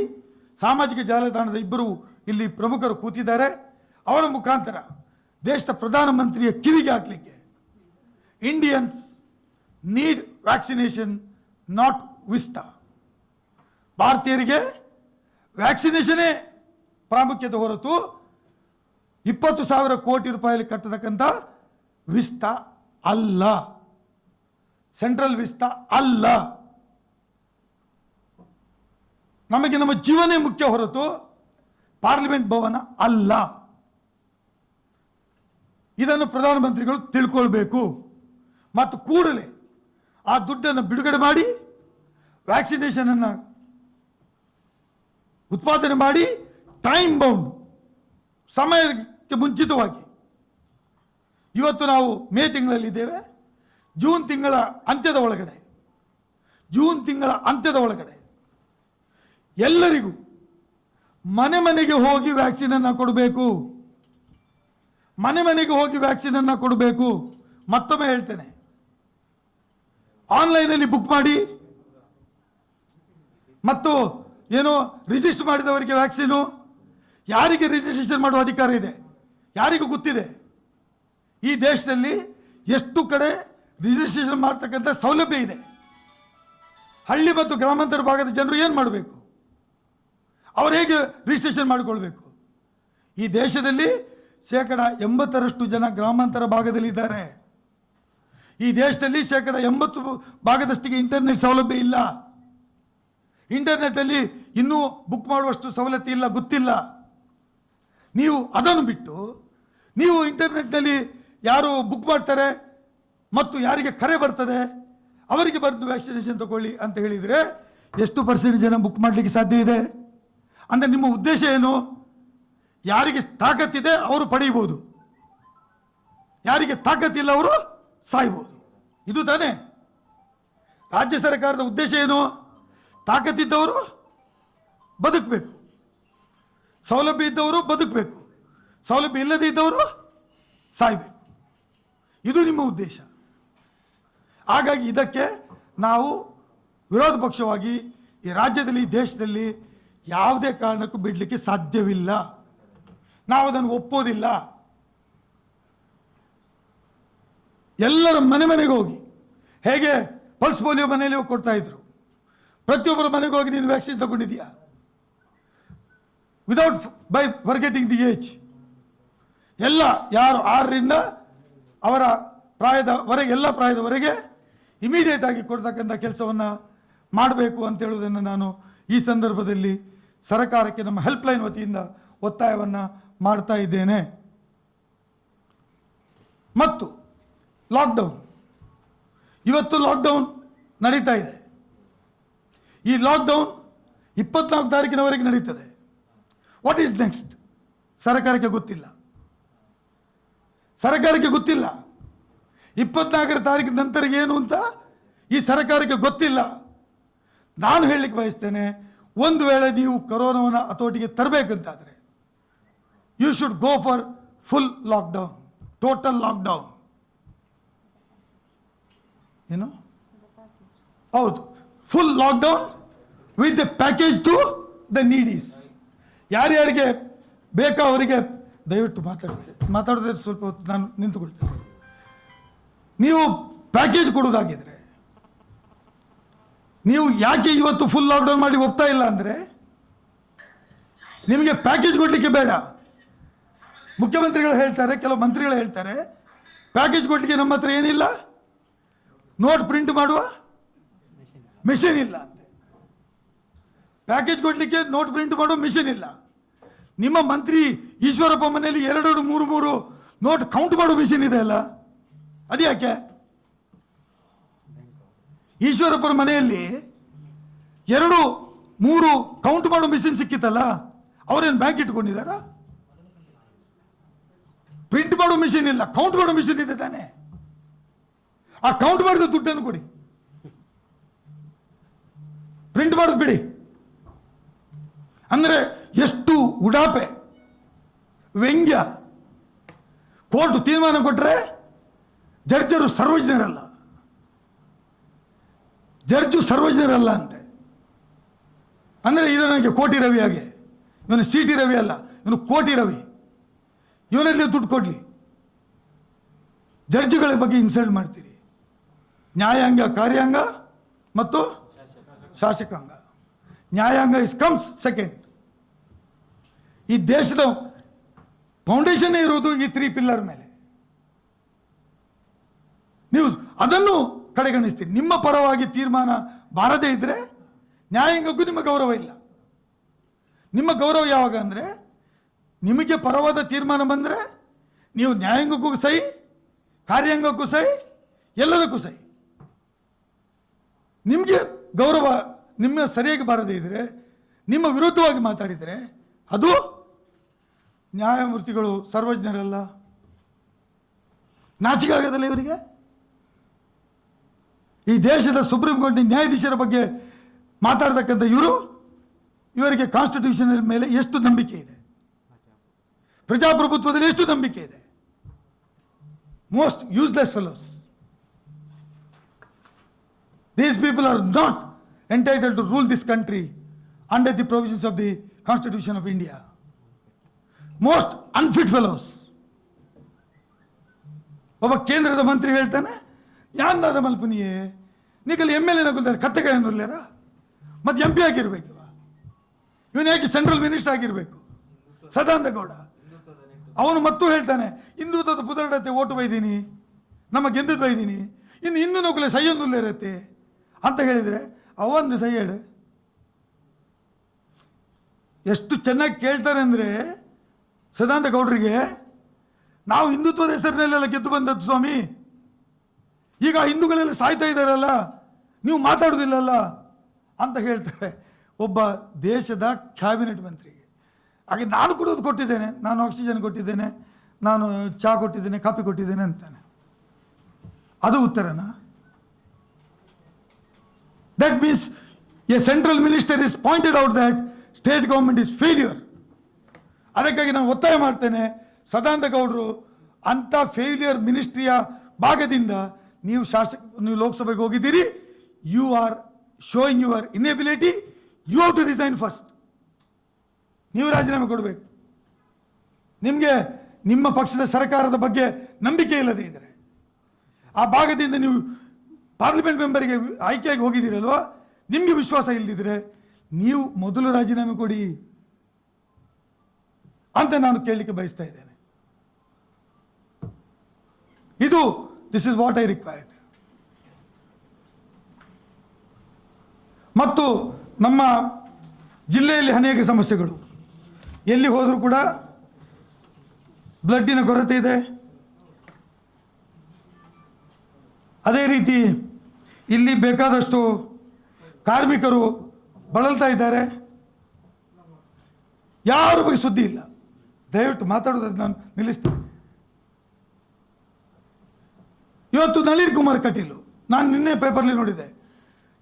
ಸಾಮಾಜಿಕ ಜಾಲತಾಣದ ಇಬ್ಬರು ಇಲ್ಲಿ ಪ್ರಮುಖರು ಕೂತಿದ್ದಾರೆ, ಅವರ ಮುಖಾಂತರ ದೇಶದ ಪ್ರಧಾನಮಂತ್ರಿಯ ಕಿವಿಗೆ ಹಾಕಲಿಕ್ಕೆ, Indians need vaccination not Vista, ಭಾರತೀಯರಿಗೆ ವ್ಯಾಕ್ಸಿನೇಷನೇ ಪ್ರಾಮುಖ್ಯತೆ ಹೊರತು 20,000 ಕೋಟಿ ರೂಪಾಯಿಯಲ್ಲಿ ಕಟ್ಟತಕ್ಕಂಥ ವಿಸ್ತಾ ಅಲ್ಲ, ಸೆಂಟ್ರಲ್ ವಿಸ್ತಾ ಅಲ್ಲ. ನಮಗೆ ನಮ್ಮ ಜೀವನೇ ಮುಖ್ಯ ಹೊರತು ಪಾರ್ಲಿಮೆಂಟ್ ಭವನ ಅಲ್ಲ. ಇದನ್ನು ಪ್ರಧಾನಮಂತ್ರಿಗಳು ತಿಳ್ಕೊಳ್ಬೇಕು ಮತ್ತು ಕೂಡಲೇ ಆ ದುಡ್ಡನ್ನು ಬಿಡುಗಡೆ ಮಾಡಿ ವ್ಯಾಕ್ಸಿನೇಷನ್ ಅನ್ನು ಉತ್ಪಾದನೆ ಮಾಡಿ ಟೈಮ್ ಬೌಂಡ್, ಸಮಯಕ್ಕೆ ಮುಂಚಿತವಾಗಿ. ಇವತ್ತು ನಾವು ಮೇ ತಿಂಗಳಲ್ಲಿದ್ದೇವೆ. ಜೂನ್ ತಿಂಗಳ ಅಂತ್ಯದ ಒಳಗಡೆ ಎಲ್ಲರಿಗೂ ಮನೆಗೆ ಹೋಗಿ ವ್ಯಾಕ್ಸಿನ್ ಅನ್ನು ಕೊಡಬೇಕು. ಮನೆಗೆ ಹೋಗಿ ವ್ಯಾಕ್ಸಿನ್ ಅನ್ನು ಕೊಡಬೇಕು. ಮತ್ತೊಮ್ಮೆ ಹೇಳ್ತೇನೆ, ಆನ್ಲೈನಲ್ಲಿ ಬುಕ್ ಮಾಡಿ ಮತ್ತು ಏನೋ ರಿಜಿಸ್ಟರ್ ಮಾಡಿದವರಿಗೆ ವ್ಯಾಕ್ಸಿನು, ಯಾರಿಗೆ ರಿಜಿಸ್ಟ್ರೇಷನ್ ಮಾಡುವ ಅಧಿಕಾರ ಇದೆ? ಯಾರಿಗೂ ಗೊತ್ತಿದೆ. ಈ ದೇಶದಲ್ಲಿ ಎಷ್ಟು ಕಡೆ ರಿಜಿಸ್ಟ್ರೇಷನ್ ಮಾಡ್ತಕ್ಕಂಥ ಸೌಲಭ್ಯ ಇದೆ. ಹಳ್ಳಿ ಮತ್ತು ಗ್ರಾಮಾಂತರ ಭಾಗದ ಜನರು ಏನು ಮಾಡಬೇಕು? ಅವರು ಹೇಗೆ ರಿಜಿಸ್ಟ್ರೇಷನ್ ಮಾಡಿಕೊಳ್ಬೇಕು? ಈ ದೇಶದಲ್ಲಿ 80% ಜನ ಗ್ರಾಮಾಂತರ ಭಾಗದಲ್ಲಿದ್ದಾರೆ. ಈ ದೇಶದಲ್ಲಿ 80 ಭಾಗದಷ್ಟಿಗೆ ಇಂಟರ್ನೆಟ್ ಸೌಲಭ್ಯ ಇಲ್ಲ. ಇಂಟರ್ನೆಟ್ಟಲ್ಲಿ ಇನ್ನೂ ಬುಕ್ ಮಾಡುವಷ್ಟು ಸವಲತ್ತು ಇಲ್ಲ, ಗೊತ್ತಿಲ್ಲ. ನೀವು ಅದನ್ನು ಬಿಟ್ಟು ನೀವು ಇಂಟರ್ನೆಟ್ನಲ್ಲಿ ಯಾರು ಬುಕ್ ಮಾಡ್ತಾರೆ ಮತ್ತು ಯಾರಿಗೆ ಕರೆ ಬರ್ತದೆ ಅವರಿಗೆ ಬಂದು ವ್ಯಾಕ್ಸಿನೇಷನ್ ತಗೊಳ್ಳಿ ಅಂತ ಹೇಳಿದರೆ ಎಷ್ಟು % ಜನ ಬುಕ್ ಮಾಡಲಿಕ್ಕೆ ಸಾಧ್ಯ ಇದೆ? ಅಂದರೆ ನಿಮ್ಮ ಉದ್ದೇಶ ಏನು? ಯಾರಿಗೆ ತಾಕತ್ತಿದೆ ಅವರು ಪಡೆಯಬಹುದು, ಯಾರಿಗೆ ತಾಕತ್ತಿಲ್ಲ ಅವರು ಸಾಯ್ಬೋದು. ಇದು ತಾನೇ ರಾಜ್ಯ ಸರ್ಕಾರದ ಉದ್ದೇಶ ಏನು? ತಾಕತ್ತಿದ್ದವರು ಬದುಕಬೇಕು, ಸೌಲಭ್ಯ ಇದ್ದವರು ಬದುಕಬೇಕು, ಸೌಲಭ್ಯ ಇಲ್ಲದೇ ಇದ್ದವರು ಸಾಯ್ಬೇಕು. ಇದು ನಿಮ್ಮ ಉದ್ದೇಶ. ಹಾಗಾಗಿ ಇದಕ್ಕೆ ನಾವು ವಿರೋಧ ಪಕ್ಷವಾಗಿ ಈ ರಾಜ್ಯದಲ್ಲಿ, ದೇಶದಲ್ಲಿ ಯಾವುದೇ ಕಾರಣಕ್ಕೂ ಬಿಡಲಿಕ್ಕೆ ಸಾಧ್ಯವಿಲ್ಲ. ನಾವು ಅದನ್ನು ಒಪ್ಪೋದಿಲ್ಲ. ಎಲ್ಲರ ಮನೆಗೆ ಹೋಗಿ, ಹೇಗೆ ಪಲ್ಸ್ ಪೋಲಿಯೋ ಮನೆಯಲ್ಲಿ ಹೋಗಿ ಕೊಡ್ತಾ ಇದ್ರು, ಪ್ರತಿಯೊಬ್ಬರ ಮನೆಗೆ ಹೋಗಿ ನೀನು ವ್ಯಾಕ್ಸಿನ್ ತಗೊಂಡಿದ್ದೀಯಾ without by forgetting the age. ಎಲ್ಲ ಯಾರು 6ರಿಂದ ಅವರ ಪ್ರಾಯದವರೆಗೆ, ಎಲ್ಲ ಪ್ರಾಯದವರೆಗೆ ಇಮಿಡಿಯೇಟ್ ಆಗಿ ಕೊಡ್ತಕ್ಕಂಥ ಕೆಲಸವನ್ನು ಮಾಡಬೇಕು ಅಂತ ಹೇಳುವುದನ್ನು ನಾನು ಈ ಸಂದರ್ಭದಲ್ಲಿ ಸರ್ಕಾರಕ್ಕೆ ನಮ್ಮ ಹೆಲ್ಪ್ಲೈನ್ ವತಿಯಿಂದ ಒತ್ತಾಯವನ್ನು ಮಾಡ್ತಾ ಇದ್ದೇನೆ. ಮತ್ತು ಲಾಕ್ಡೌನ್, ಇವತ್ತು ಲಾಕ್ಡೌನ್ ನಡೀತಾ ಇದೆ. ಈ ಲಾಕ್ಡೌನ್ 24 ತಾರೀಕಿನವರೆಗೆ ನಡೀತದೆ. What is next? ಸರ್ಕಾರಕ್ಕೆ ಗೊತ್ತಿಲ್ಲ. ಸರ್ಕಾರಕ್ಕೆ ಗೊತ್ತಿಲ್ಲ 24 ತಾರೀಕಿನ ನಂತರ ಏನು ಅಂತ ಈ ಸರ್ಕಾರಕ್ಕೆ ಗೊತ್ತಿಲ್ಲ. ನಾನು ಹೇಳಲಿಕ್ಕೆ ಬಯಸ್ತೇನೆ, ಒಂದು ವೇಳೆ ನೀವು ಕೊರೋನಾವನ್ನು ಹತೋಟಿಗೆ ತರಬೇಕಂತಾದರೆ you should go for full lockdown, total lockdown. ಏನು? ಹೌದು, full lockdown with a package to the needies. ಯಾರ್ಯಾರಿಗೆ ಬೇಕಾ ಅವರಿಗೆ ದಯವಿಟ್ಟು ಮಾತಾಡೋದೇ ಸ್ವಲ್ಪ ಹೊತ್ತು ನಾನು ನಿಂತುಕೊಳ್ತೇನೆ. ನೀವು ಪ್ಯಾಕೇಜ್ ಕೊಡೋದಾಗಿದ್ರೆ ನೀವು ಯಾಕೆ ಇವತ್ತು ಫುಲ್ ಲಾಕ್ಡೌನ್ ಮಾಡಿ ಒಪ್ತಾ ಇಲ್ಲ ಅಂದರೆ, ನಿಮಗೆ ಪ್ಯಾಕೇಜ್ ಕೊಡಲಿಕ್ಕೆ ಬೇಡ. ಮುಖ್ಯಮಂತ್ರಿಗಳು ಹೇಳ್ತಾರೆ, ಕೆಲವು ಮಂತ್ರಿಗಳು ಹೇಳ್ತಾರೆ, ಪ್ಯಾಕೇಜ್ ಕೊಡಲಿಕ್ಕೆ ನಮ್ಮ ಹತ್ರ ಏನಿಲ್ಲ, ನೋಟ್ ಪ್ರಿಂಟ್ ಮಾಡುವ ಮಿಷಿನ್ ಇಲ್ಲ ಅಂತ. ಪ್ಯಾಕೇಜ್ ಕೊಡಲಿಕ್ಕೆ ನೋಟ್ ಪ್ರಿಂಟ್ ಮಾಡುವ ಮಿಷಿನ್ ಇಲ್ಲ. ನಿಮ್ಮ ಮಂತ್ರಿ ಈಶ್ವರಪ್ಪ ಮನೆಯಲ್ಲಿ 2-3 ನೋಟ್ ಕೌಂಟ್ ಮಾಡುವ ಮಿಷಿನ್ ಇದೆ ಅಲ್ಲ, ಅದ್ಯಾಕೆ? ಈಶ್ವರಪ್ಪರ ಮನೆಯಲ್ಲಿ 2-3 ಕೌಂಟ್ ಮಾಡೋ ಮಿಷಿನ್ ಸಿಕ್ಕಿತ್ತಲ್ಲ, ಅವರೇನು ಬ್ಯಾಂಕ್ ಇಟ್ಕೊಂಡಿದ್ದಾರ? ಪ್ರಿಂಟ್ ಮಾಡೋ ಮಿಷಿನ್ ಇಲ್ಲ, ಕೌಂಟ್ ಮಾಡೋ ಮಿಷಿನ್ ಇದೆ ತಾನೆ. ಆ ಕೌಂಟ್ ಮಾಡಿದ ದುಡ್ಡನ್ನು ಕೊಡಿ, ಪ್ರಿಂಟ್ ಮಾಡೋದು ಬಿಡಿ. ಅಂದರೆ ಎಷ್ಟು ಉಡಾಪೆ, ವ್ಯಂಗ್ಯ. ಕೋರ್ಟ್ ತೀರ್ಮಾನ ಕೊಟ್ಟರೆ ಜಡ್ಜರು ಸರ್ವಜ್ಞರಲ್ಲ, ಜಡ್ಜು ಸರ್ವಜ್ಞರಲ್ಲ ಅಂತೆ. ಅಂದರೆ ಇದು ನನಗೆ ಕೋಟಿ ರವಿ ಹಾಗೆ, ಇವನು ಸಿಟಿ ರವಿ ಅಲ್ಲ, ಇವನು ಕೋಟಿ ರವಿ. ಇವನಲ್ಲಿ ದುಡ್ಡು ಕೊಡಲಿ. ಜಡ್ಜ್ಗಳ ಬಗ್ಗೆ ಇನ್ಸಲ್ಟ್ ಮಾಡ್ತೀರಿ. ನ್ಯಾಯಾಂಗ, ಕಾರ್ಯಾಂಗ ಮತ್ತು ಶಾಸಕಾಂಗ. ನ್ಯಾಯಾಂಗ ಇಸ್ ಕಮ್ಸ್ ಸೆಕೆಂಡ್. ಈ ದೇಶದ ಫೌಂಡೇಶನ್ ಇರುವುದು ಈ 3 ಪಿಲ್ಲರ್ ಮೇಲೆ. ನೀವು ಅದನ್ನು ಕಡೆಗಣಿಸ್ತೀರಿ. ನಿಮ್ಮ ಪರವಾಗಿ ತೀರ್ಮಾನ ಬಾರದೇ ಇದ್ರೆ ನ್ಯಾಯಾಂಗಕ್ಕೂ ನಿಮ್ಮ ಗೌರವ ಇಲ್ಲ. ನಿಮ್ಮ ಗೌರವ ಯಾವಾಗ ಅಂದರೆ, ನಿಮಗೆ ಪರವಾದ ತೀರ್ಮಾನ ಬಂದರೆ ನೀವು ನ್ಯಾಯಾಂಗಕ್ಕೂ ಸಹಿ, ಕಾರ್ಯಾಂಗಕ್ಕೂ ಸಹಿ, ಎಲ್ಲದಕ್ಕೂ ಸಹಿ. ನಿಮಗೆ ಗೌರವ ನಿಮ್ಮ ಸರಿಯಾಗಿ ಬಾರದೇ ಇದ್ರೆ, ನಿಮ್ಮ ವಿರುದ್ಧವಾಗಿ ಮಾತಾಡಿದರೆ ಅದು ನ್ಯಾಯಮೂರ್ತಿಗಳು ಸರ್ವಜ್ಞರಲ್ಲ. ನಾಚಿಕೆ ಆಗೋದಲ್ಲ ಇವರಿಗೆ? ಈ ದೇಶದ ಸುಪ್ರೀಂ ಕೋರ್ಟ್ ನ್ಯಾಯಾಧೀಶರ ಬಗ್ಗೆ ಮಾತಾಡ್ತಕ್ಕಂಥ ಇವರಿಗೆ ಕಾನ್ಸ್ಟಿಟ್ಯೂಷನ್ ಮೇಲೆ ಎಷ್ಟು ನಂಬಿಕೆ ಇದೆ, ಪ್ರಜಾಪ್ರಭುತ್ವದಲ್ಲಿ ಎಷ್ಟು ನಂಬಿಕೆ ಇದೆ? Most useless fellows. These people are not entitled to rule this country under the provisions of the Constitution of India. Most unfit fellows. ಒಬ್ಬ ಕೇಂದ್ರದ ಮಂತ್ರಿ ಹೇಳ್ತಾನೆ, ಯಾಂದಾದ ಮಲ್ಪನಿಯೇ ನೀಕಲ್ಲಿ MLA ನಗುತ್ತಾರೆ, ಕತ್ತೆಕಾಯಿ ಅನ್ನೋಲ್ಲೇರ, ಮತ್ತು MP ಆಗಿರ್ಬೇಕು. ಇವನು ಯಾಕೆ ಸೆಂಟ್ರಲ್ ಮಿನಿಸ್ಟರ್ ಆಗಿರಬೇಕು? ಸದಾನಂದ ಗೌಡ ಅವನು ಮತ್ತೂ ಹೇಳ್ತಾನೆ ಹಿಂದುತ್ವದ ಪುದರಡತೆ ಓಟು ಬೈದೀನಿ, ನಮ್ಮ ಗೆಂದದ್ದು ಬೈದೀನಿ, ಇನ್ನು ನೌಕಲೆ ಸೈಯೊಂದುಲ್ಲ ಇರತ್ತೆ ಅಂತ ಹೇಳಿದರೆ ಅವಂದು ಸೈಯಡ್ ಎಷ್ಟು ಚೆನ್ನಾಗಿ ಕೇಳ್ತಾರೆ ಅಂದರೆ ಸದಾನಂದ ಗೌಡರಿಗೆ, ನಾವು ಹಿಂದುತ್ವದ ಹೆಸರಿನಲ್ಲೆಲ್ಲ ಗೆದ್ದು ಬಂದದ್ದು ಸ್ವಾಮಿ, ಈಗ ಹಿಂದೂಗಳೆಲ್ಲ ಸಾಯ್ತಾ ಇದ್ದಾರಲ್ಲ, ನೀವು ಮಾತಾಡೋದಿಲ್ಲಲ್ಲ ಅಂತ ಹೇಳ್ತಾರೆ ಒಬ್ಬ ದೇಶದ ಕ್ಯಾಬಿನೆಟ್ ಮಂತ್ರಿಗೆ. ಹಾಗೆ ನಾನು ಕೊಡೋದು ಕೊಟ್ಟಿದ್ದೇನೆ, ನಾನು ಆಕ್ಸಿಜನ್ ಕೊಟ್ಟಿದ್ದೇನೆ, ನಾನು ಚಹಾ ಕೊಟ್ಟಿದ್ದೇನೆ, ಕಾಫಿ ಕೊಟ್ಟಿದ್ದೇನೆ ಅಂತಾನೆ. ಅದು ಉತ್ತರನಾ? That means a central minister is pointed out that state government is failure. ಅದಕ್ಕಾಗಿ ನಾನು ಒತ್ತಾಯ ಮಾಡ್ತೇನೆ, ಸದಾನಂದ ಗೌಡರು ಅಂಥ ಫೇಲ್ಯೂರ್ ಮಿನಿಸ್ಟ್ರಿಯ ಭಾಗದಿಂದ ನೀವು ನೀವು ಲೋಕಸಭೆಗೆ ಹೋಗಿದ್ದೀರಿ, you are showing your inability, you have to resign first. ನೀವು ರಾಜೀನಾಮೆ ಕೊಡಬೇಕು. ನಿಮಗೆ ನಿಮ್ಮ ಪಕ್ಷದ ಸರ್ಕಾರದ ಬಗ್ಗೆ ನಂಬಿಕೆ ಇಲ್ಲದೆ ಇದ್ದರೆ, ಆ ಭಾಗದಿಂದ ನೀವು ಪಾರ್ಲಿಮೆಂಟ್ ಮೆಂಬರ್ಗೆ ಆಯ್ಕೆಯಾಗಿ ಹೋಗಿದ್ದೀರಲ್ವಾ, ನಿಮಗೆ ವಿಶ್ವಾಸ ಇಲ್ಲದಿದ್ದರೆ ನೀವು ಮೊದಲು ರಾಜೀನಾಮೆ ಕೊಡಿ ಅಂತ ನಾನು ಕೇಳಲಿಕ್ಕೆ ಬಯಸ್ತಾ ಇದ್ದೇನೆ. This is what I required. ಮತ್ತು ನಮ್ಮ ಜಿಲ್ಲೆಯಲ್ಲಿ ಅನೇಕ ಸಮಸ್ಯೆಗಳು, ಎಲ್ಲಿ ಹೋದರೂ ಕೂಡ ಬ್ಲಡ್ಡಿನ ಕೊರತೆ ಇದೆ. ಅದೇ ರೀತಿ ಇಲ್ಲಿ ಬೇಕಾದಷ್ಟು ಕಾರ್ಮಿಕರು ಬಳಲ್ತಾ ಇದ್ದಾರೆ, ಯಾರ ಬಗ್ಗೆ ಸುದ್ದಿ ಇಲ್ಲ. ದಯವಿಟ್ಟು ಮಾತಾಡೋದು ನಾನು ನಿಲ್ಲಿಸ್ತೇನೆ. ಇವತ್ತು ನಳಿನ್ ಕುಮಾರ್ ಕಟೀಲ್, ನಾನು ನಿನ್ನೆ ಪೇಪರ್ಲಿ ನೋಡಿದೆ,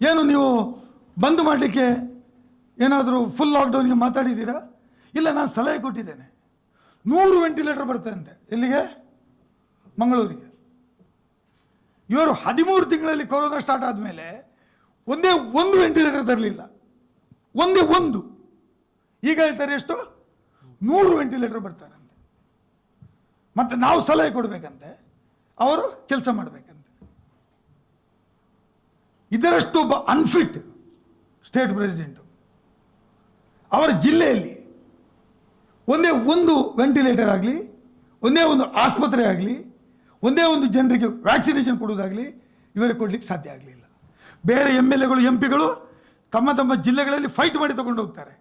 ಏನು ನೀವು ಬಂದ್ ಮಾಡಲಿಕ್ಕೆ ಏನಾದರೂ ಫುಲ್ ಲಾಕ್ಡೌನ್ಗೆ ಮಾತಾಡಿದ್ದೀರಾ? ಇಲ್ಲ, ನಾನು ಸಲಹೆ ಕೊಟ್ಟಿದ್ದೇನೆ. 100 ವೆಂಟಿಲೇಟರ್ ಬರ್ತದಂತೆ. ಎಲ್ಲಿಗೆ? ಮಂಗಳೂರಿಗೆ. ಇವರು 13 ತಿಂಗಳಲ್ಲಿ ಕೊರೋನಾ ಸ್ಟಾರ್ಟ್ ಆದಮೇಲೆ ಒಂದೇ ಒಂದು ವೆಂಟಿಲೇಟರ್ ತರಲಿಲ್ಲ, ಒಂದೇ ಒಂದು. ಈಗ ಹೇಳ್ತಾರೆ ಎಷ್ಟು? 100 ವೆಂಟಿಲೇಟರ್ ಬರ್ತಾರಂತೆ. ಮತ್ತೆ ನಾವು ಸಲಹೆ ಕೊಡಬೇಕಂತೆ, ಅವರು ಕೆಲಸ ಮಾಡಬೇಕಂತೆ. ಇದರಷ್ಟು ಒಬ್ಬ ಅನ್ಫಿಟ್ ಸ್ಟೇಟ್ ಪ್ರೆಸಿಡೆಂಟು ಅವರ ಜಿಲ್ಲೆಯಲ್ಲಿ ಒಂದೇ ಒಂದು ವೆಂಟಿಲೇಟರ್ ಆಗಲಿ, ಒಂದೇ ಒಂದು ಆಸ್ಪತ್ರೆ ಆಗಲಿ, ಒಂದೇ ಒಂದು ಜನರಿಗೆ ವ್ಯಾಕ್ಸಿನೇಷನ್ ಕೊಡೋದಾಗಲಿ ಇವರಿಗೆ ಕೊಡಲಿಕ್ಕೆ ಸಾಧ್ಯ ಆಗಲಿಲ್ಲ. ಬೇರೆ MLAಗಳು MP ಗಳು ತಮ್ಮ ತಮ್ಮ ಜಿಲ್ಲೆಗಳಲ್ಲಿ ಫೈಟ್ ಮಾಡಿ ತಗೊಂಡು ಹೋಗ್ತಾರೆ,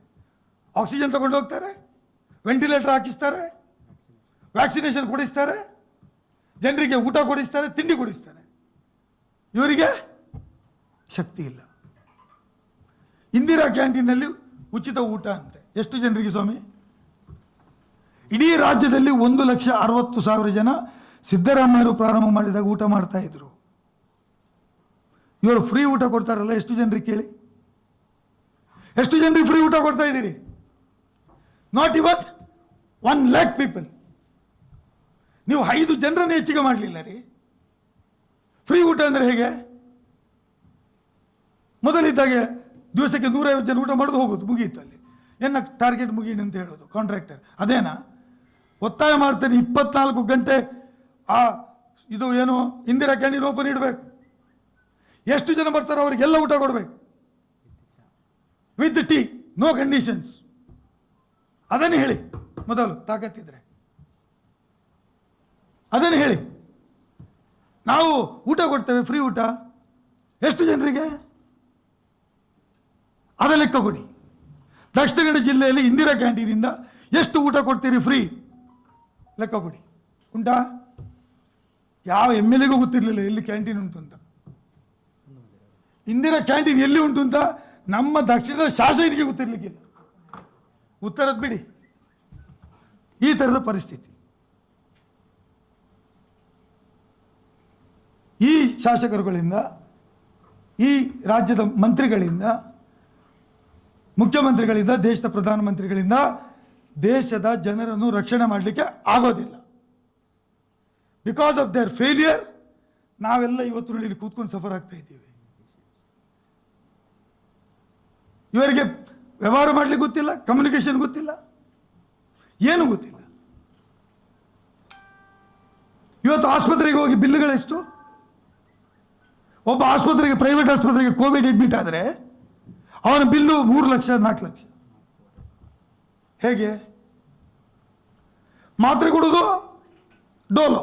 ಆಕ್ಸಿಜನ್ ತಗೊಂಡು ಹೋಗ್ತಾರೆ, ವೆಂಟಿಲೇಟರ್ ಹಾಕಿಸ್ತಾರೆ, ವ್ಯಾಕ್ಸಿನೇಷನ್ ಕೊಡಿಸ್ತಾರೆ, ಜನರಿಗೆ ಊಟ ಕೊಡಿಸ್ತಾರೆ, ತಿಂಡಿ ಕೊಡಿಸ್ತಾರೆ. ಇವರಿಗೆ ಶಕ್ತಿ ಇಲ್ಲ. ಇಂದಿರಾ ಕ್ಯಾಂಟೀನಲ್ಲಿ ಉಚಿತ ಊಟ ಅಂತೆ. ಎಷ್ಟು ಜನರಿಗೆ ಸ್ವಾಮಿ? ಇಡೀ ರಾಜ್ಯದಲ್ಲಿ 1,60,000 ಜನ ಸಿದ್ದರಾಮಯ್ಯರು ಪ್ರಾರಂಭ ಮಾಡಿದಾಗ ಊಟ ಮಾಡ್ತಾ ಇದ್ರು. ಇವರು ಫ್ರೀ ಊಟ ಕೊಡ್ತಾರಲ್ಲ, ಎಷ್ಟು ಜನರಿಗೆ ಕೇಳಿ? ಎಷ್ಟು ಜನರಿಗೆ ಫ್ರೀ ಊಟ ಕೊಡ್ತಾ ಇದ್ದೀರಿ? Not even 1 lakh people. ನೀವು 5 ಜನರನ್ನು ಹೆಚ್ಚಿಗೆ ಮಾಡಲಿಲ್ಲ ರೀ. ಫ್ರೀ ಊಟ ಅಂದರೆ ಹೇಗೆ? ಮೊದಲಿದ್ದಾಗೆ ದಿವಸಕ್ಕೆ 150 ಜನ ಊಟ ಮಾಡೋದು, ಹೋಗೋದು, ಮುಗಿಯಿತು. ಅಲ್ಲಿ ಏನ ಟಾರ್ಗೆಟ್ ಮುಗೀನಿ ಅಂತ ಹೇಳೋದು ಕಾಂಟ್ರಾಕ್ಟರ್. ಅದೇನಾ? ಒತ್ತಾಯ ಮಾಡ್ತೇನೆ 24 ಗಂಟೆ ಇದು ಏನು ಇಂದಿರಾ ಕ್ಯಾಂಟೀನ್ ಓಪನ್ ಇಡಬೇಕು. ಎಷ್ಟು ಜನ ಬರ್ತಾರೋ ಅವರಿಗೆಲ್ಲ ಊಟ ಕೊಡಬೇಕು, ವಿತ್ ಟೀ, ನೋ ಕಂಡೀಷನ್ಸ್. ಅದನ್ನು ಹೇಳಿ ಮೊದಲು, ತಾಕತ್ತಿದ್ರೆ ಅದನ್ನು ಹೇಳಿ. ನಾವು ಊಟ ಕೊಡ್ತೇವೆ, ಫ್ರೀ ಊಟ. ಎಷ್ಟು ಜನರಿಗೆ? ಅದ ಲೆಕ್ಕ ಕೊಡಿ. ದಕ್ಷಿಣ ಕನ್ನಡ ಜಿಲ್ಲೆಯಲ್ಲಿ ಇಂದಿರಾ ಕ್ಯಾಂಟೀನಿಂದ ಎಷ್ಟು ಊಟ ಕೊಡ್ತೀರಿ ಫ್ರೀ? ಲೆಕ್ಕ ಕೊಡಿ. ಉಂಟಾ? ಯಾವ MLAಗೂ ಗೊತ್ತಿರಲಿಲ್ಲ ಎಲ್ಲಿ ಕ್ಯಾಂಟೀನ್ ಉಂಟು ಅಂತ. ಇಂದಿರಾ ಕ್ಯಾಂಟೀನ್ ಎಲ್ಲಿ ಉಂಟು ಅಂತ ನಮ್ಮ ದಕ್ಷಿಣದ ಶಾಸಕರಿಗೆ ಗೊತ್ತಿರಲಿಕ್ಕಿಲ್ಲ. ಉತ್ತರದ್ ಬಿಡಿ. ಈ ಥರದ ಪರಿಸ್ಥಿತಿ. ಈ ಶಾಸಕರುಗಳಿಂದ, ಈ ರಾಜ್ಯದ ಮಂತ್ರಿಗಳಿಂದ, ಮುಖ್ಯಮಂತ್ರಿಗಳಿಂದ, ದೇಶದ ಪ್ರಧಾನಮಂತ್ರಿಗಳಿಂದ ದೇಶದ ಜನರನ್ನು ರಕ್ಷಣೆ ಮಾಡಲಿಕ್ಕೆ ಆಗೋದಿಲ್ಲ. ಬಿಕಾಸ್ ಆಫ್ ದೇರ್ ಫೇಲಿಯರ್ ನಾವೆಲ್ಲ ಇವತ್ತು ಇಲ್ಲಿ ಕೂತ್ಕೊಂಡು ಸಫರ್ ಆಗ್ತಾ ಇದ್ದೀವಿ. ಇವರಿಗೆ ವ್ಯವಹಾರ ಮಾಡಲಿಕ್ಕೆ ಗೊತ್ತಿಲ್ಲ, ಕಮ್ಯುನಿಕೇಶನ್ ಗೊತ್ತಿಲ್ಲ, ಏನು ಗೊತ್ತಿಲ್ಲ. ಇವತ್ತು ಆಸ್ಪತ್ರೆಗೆ ಹೋಗಿ ಬಿಲ್ಗಳೆಷ್ಟು? ಒಬ್ಬ ಆಸ್ಪತ್ರೆಗೆ, ಪ್ರೈವೇಟ್ ಆಸ್ಪತ್ರೆಗೆ ಕೋವಿಡ್ ಅಡ್ಮಿಟ್ ಆದರೆ ಅವನ ಬಿಲ್ಲು 3 ಲಕ್ಷ 4 ಲಕ್ಷ. ಹೇಗೆ? ಮಾತ್ರೆ ಕೊಡೋದು ಡೋಲೋ,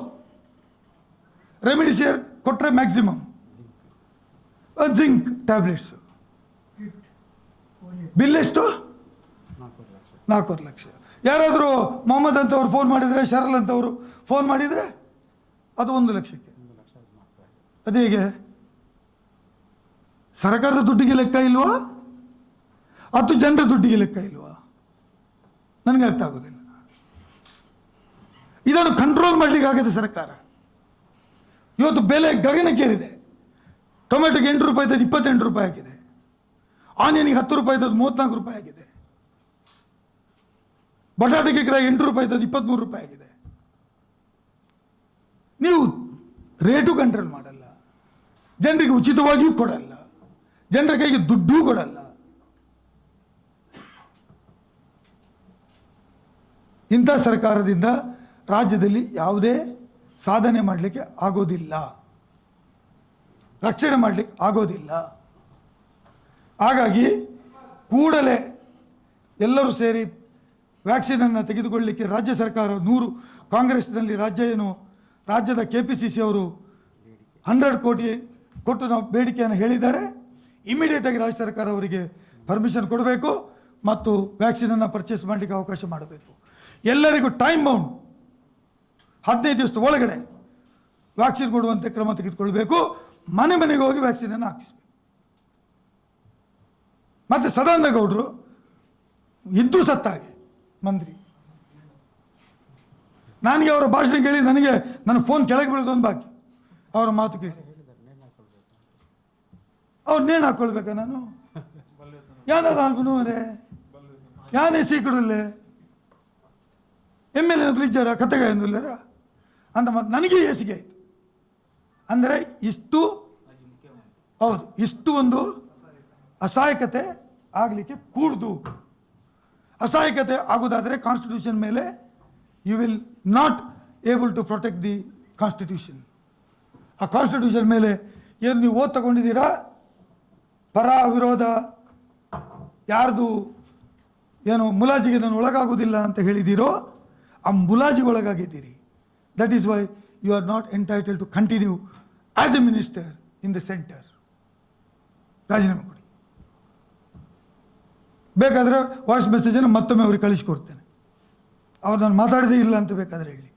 ರೆಮಿಡಿಸಿಯರ್ ಕೊಟ್ಟರೆ ಮ್ಯಾಕ್ಸಿಮಮ್, ಜಿಂಕ್ ಟ್ಯಾಬ್ಲೆಟ್ಸು. ಬಿಲ್ ಎಷ್ಟು? 4 ಲಕ್ಷ. ಯಾರಾದರೂ ಮೊಹಮ್ಮದ್ ಅಂತವ್ರು ಫೋನ್ ಮಾಡಿದರೆ, ಶರಲ್ ಅಂತವರು ಫೋನ್ ಮಾಡಿದರೆ ಅದು 1 ಲಕ್ಷಕ್ಕೆ. ಅದೇಗೆ? ಸರ್ಕಾರದ ದುಡ್ಡಿಗೆ ಲೆಕ್ಕ ಇಲ್ವಾ, 10 ಜನರ ದುಡ್ಡಿಗೆ ಲೆಕ್ಕ ಇಲ್ವಾ? ನನಗೆ ಅರ್ಥ ಆಗೋದಿಲ್ಲ. ಇದನ್ನು ಕಂಟ್ರೋಲ್ ಮಾಡಲಿಕ್ಕೆ ಆಗದೆ ಸರ್ಕಾರ. ಇವತ್ತು ಬೆಲೆ ಗಗನಕ್ಕೇರಿದೆ. ಟೊಮೆಟೊಗೆ 8 ರೂಪಾಯಿ ಇದ್ದದ್ದು 28 ರೂಪಾಯಿ ಆಗಿದೆ. ಆನಿಯನ್ಗೆ 10 ರೂಪಾಯಿ ಇದ್ದದ್ದು 34 ರೂಪಾಯಿ ಆಗಿದೆ. ಬಟಾಟೆಗೆ ಕಿಲೋ 8 ರೂಪಾಯಿ ಇದ್ದದ್ದು 23 ರೂಪಾಯಿ ಆಗಿದೆ. ನೀವು ರೇಟು ಕಂಟ್ರೋಲ್ ಮಾಡಲ್ಲ, ಜನರಿಗೆ ಉಚಿತವಾಗಿಯೂ ಕೊಡಲ್ಲ, ಜನರ ಕೈಗೆ ದುಡ್ಡೂ ಕೊಡಲ್ಲ. ಇಂಥ ಸರ್ಕಾರದಿಂದ ರಾಜ್ಯದಲ್ಲಿ ಯಾವುದೇ ಸಾಧನೆ ಮಾಡಲಿಕ್ಕೆ ಆಗೋದಿಲ್ಲ, ರಕ್ಷಣೆ ಮಾಡಲಿಕ್ಕೆ ಆಗೋದಿಲ್ಲ. ಹಾಗಾಗಿ ಕೂಡಲೇ ಎಲ್ಲರೂ ಸೇರಿ ವ್ಯಾಕ್ಸಿನನ್ನು ತೆಗೆದುಕೊಳ್ಳಲಿಕ್ಕೆ ರಾಜ್ಯ ಸರ್ಕಾರ 100 ಕಾಂಗ್ರೆಸ್ನಲ್ಲಿ ರಾಜ್ಯದ KPCC ಅವರು 100 ಕೋಟಿ ಕೊಟ್ಟು ನಾವು ಬೇಡಿಕೆಯನ್ನು ಹೇಳಿದ್ದಾರೆ. ಇಮಿಡಿಯೇಟಾಗಿ ರಾಜ್ಯ ಸರ್ಕಾರ ಅವರಿಗೆ ಪರ್ಮಿಷನ್ ಕೊಡಬೇಕು ಮತ್ತು ವ್ಯಾಕ್ಸಿನನ್ನು ಪರ್ಚೇಸ್ ಮಾಡಲಿಕ್ಕೆ ಅವಕಾಶ ಮಾಡಬೇಕು. ಎಲ್ಲರಿಗೂ ಟೈಮ್ ಬೌಂಡ್ 15 ದಿವಸದ ಒಳಗಡೆ ವ್ಯಾಕ್ಸಿನ್ ಕೊಡುವಂತೆ ಕ್ರಮ ತೆಗೆದುಕೊಳ್ಬೇಕು. ಮನೆ ಮನೆಗೆ ಹೋಗಿ ವ್ಯಾಕ್ಸಿನನ್ನು ಹಾಕಿಸ್ಬೇಕು. ಮತ್ತು ಸದಾನಂದ ಗೌಡರು ಇದ್ದು ಸತ್ತಾಗೆ ಮಂತ್ರಿ. ನನಗೆ ಅವರ ಭಾಷಣ ಕೇಳಿ ನನ್ನ ಫೋನ್ ಕೆಳಗೆ ಬೀಳೋದೊಂದು ಬಾಕಿ. ಅವರ ಮಾತು ಕೇಳಿ ಅವ್ರು ನೇಣು ಹಾಕ್ಕೊಳ್ಬೇಕಾ ನಾನು? ಯಾವ್ದಾದ್ರು ಅರೆ ಯಾನೇ ಸೀಕಡಲ್ಲೇ MLA ಇದ್ದಾರ ಕತೆಗಾಯಂದಿಲ್ಲರ ಅಂತ ಮತ್ತು ನನಗೆ ಏಸಿಗೆ ಆಯಿತು. ಅಂದರೆ ಇಷ್ಟು ಒಂದು ಅಸಹಾಯಕತೆ ಆಗಲಿಕ್ಕೆ ಕೂಡ್ದು. ಅಸಹಾಯಕತೆ ಆಗೋದಾದರೆ ಕಾನ್ಸ್ಟಿಟ್ಯೂಷನ್ ಮೇಲೆ you will not able to protect the constitution. ಆ ಕಾನ್ಸ್ಟಿಟ್ಯೂಷನ್ ಮೇಲೆ ಏನು ನೀವು ಓದ್ ತಗೊಂಡಿದ್ದೀರಾ, ಪರ ವಿರೋಧ ಯಾರ್ದು ಏನು ಮುಲಾಜಿಗೆ ನಾನು ಒಳಗಾಗುವುದಿಲ್ಲ ಅಂತ ಹೇಳಿದ್ದೀರೋ, ಆ ಮುಲಾಜಿಗೆ ಒಳಗಾಗಿದ್ದೀರಿ. That is why you are not entitle to continue as a minister in the centre. ರಾಜೀನಾಮೆ ಕೊಡಿ. ಬೇಕಾದರೆ ವಾಯ್ಸ್ ಮೆಸೇಜನ್ನು ಮತ್ತೊಮ್ಮೆ ಅವ್ರಿಗೆ ಕಳಿಸಿಕೊಡ್ತೇನೆ. ಅವ್ರು ನಾನು ಮಾತಾಡದೇ ಇಲ್ಲ ಅಂತ ಬೇಕಾದರೆ ಹೇಳಿ.